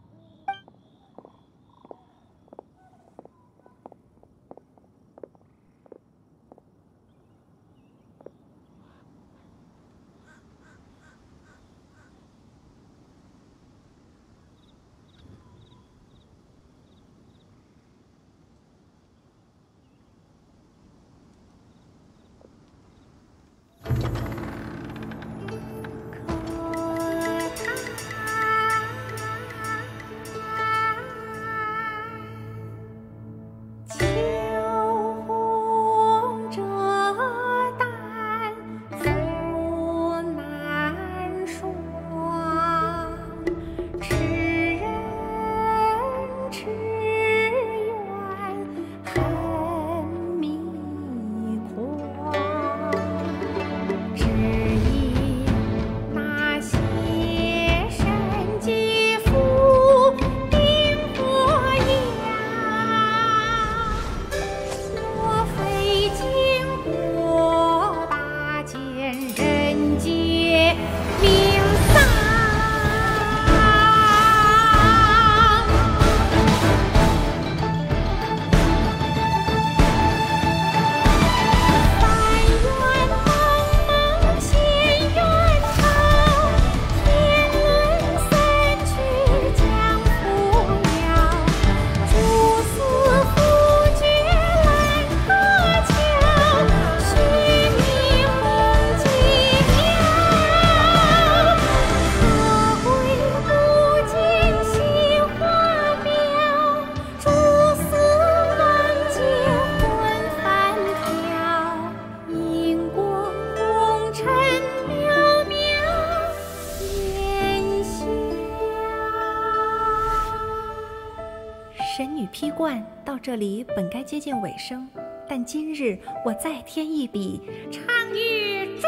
段到这里本该接近尾声，但今日我再添一笔，唱与诸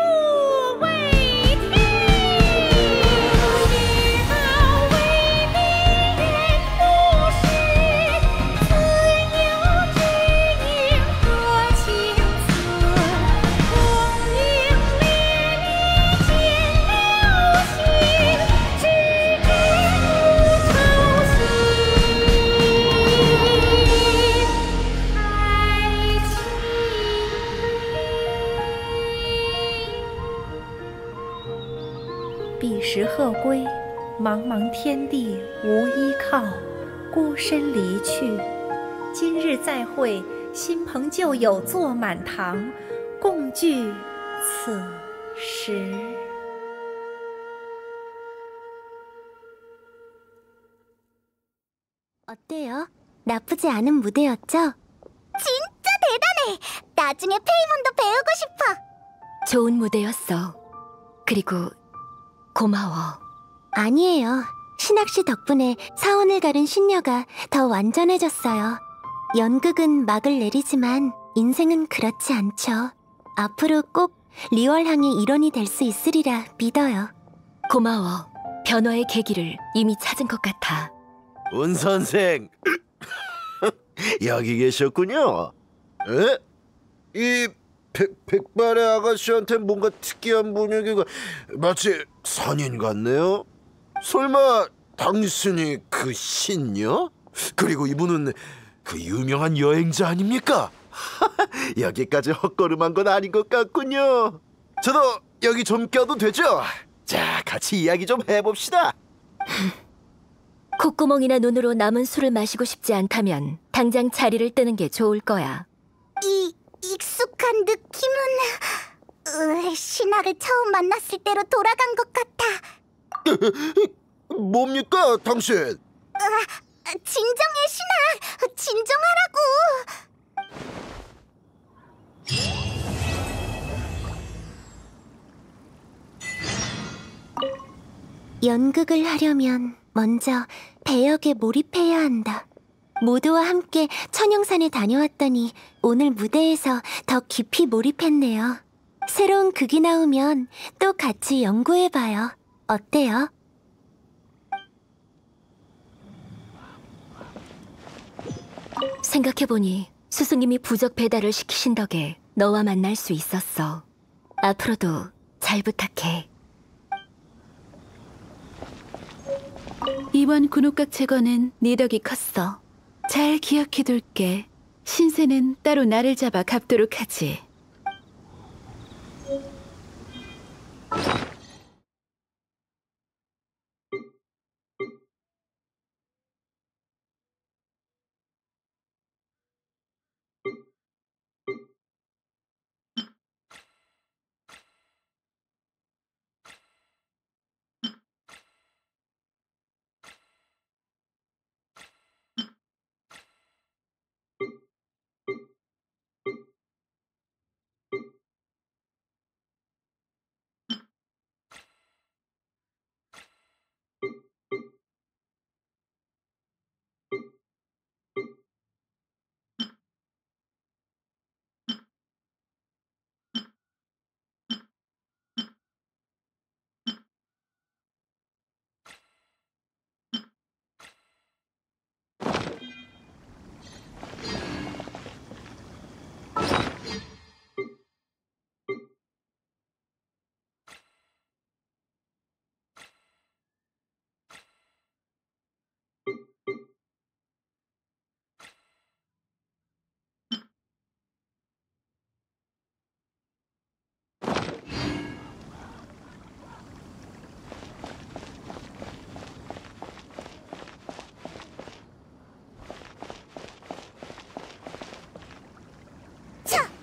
位听。彼时鹤归，茫茫天地无依靠，孤身离去。今日再会，新朋旧友坐满堂，共聚此时。 어때요? 나쁘지 않은 무대였죠? 진짜 대단해! 나중에 페이몬도 배우고 싶어! 좋은 무대였어. 그리고 고마워. 아니에요. 신학씨 덕분에 사원을 가른 신녀가 더 완전해졌어요. 연극은 막을 내리지만 인생은 그렇지 않죠. 앞으로 꼭 리월항의 일원이 될 수 있으리라 믿어요. 고마워. 변화의 계기를 이미 찾은 것 같아. 운 선생 여기 계셨군요. 에? 이 백발의 아가씨한테 뭔가 특이한 분위기가 마치 선인 같네요. 설마 당신이 그 신녀? 그리고 이분은 그 유명한 여행자 아닙니까? 여기까지 헛걸음한 건 아닌 것 같군요. 저도 여기 좀 껴도 되죠? 자, 같이 이야기 좀 해봅시다. 콧구멍이나 눈으로 남은 술을 마시고 싶지 않다면 당장 자리를 뜨는 게 좋을 거야. 이 익숙한 느낌은 신학을 처음 만났을 때로 돌아간 것 같아. 뭡니까, 당신? 진정해, 신학. 진정하라고. 연극을 하려면 먼저 배역에 몰입해야 한다. 모두와 함께 천영산에 다녀왔더니 오늘 무대에서 더 깊이 몰입했네요. 새로운 극이 나오면 또 같이 연구해봐요. 어때요? 생각해보니 스승님이 부적 배달을 시키신 덕에 너와 만날 수 있었어. 앞으로도 잘 부탁해. 이번 군옥각 제거는 네 덕이 컸어. 잘 기억해둘게. 신세는 따로 나를 잡아 갚도록 하지.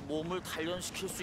몸을 단련시킬 수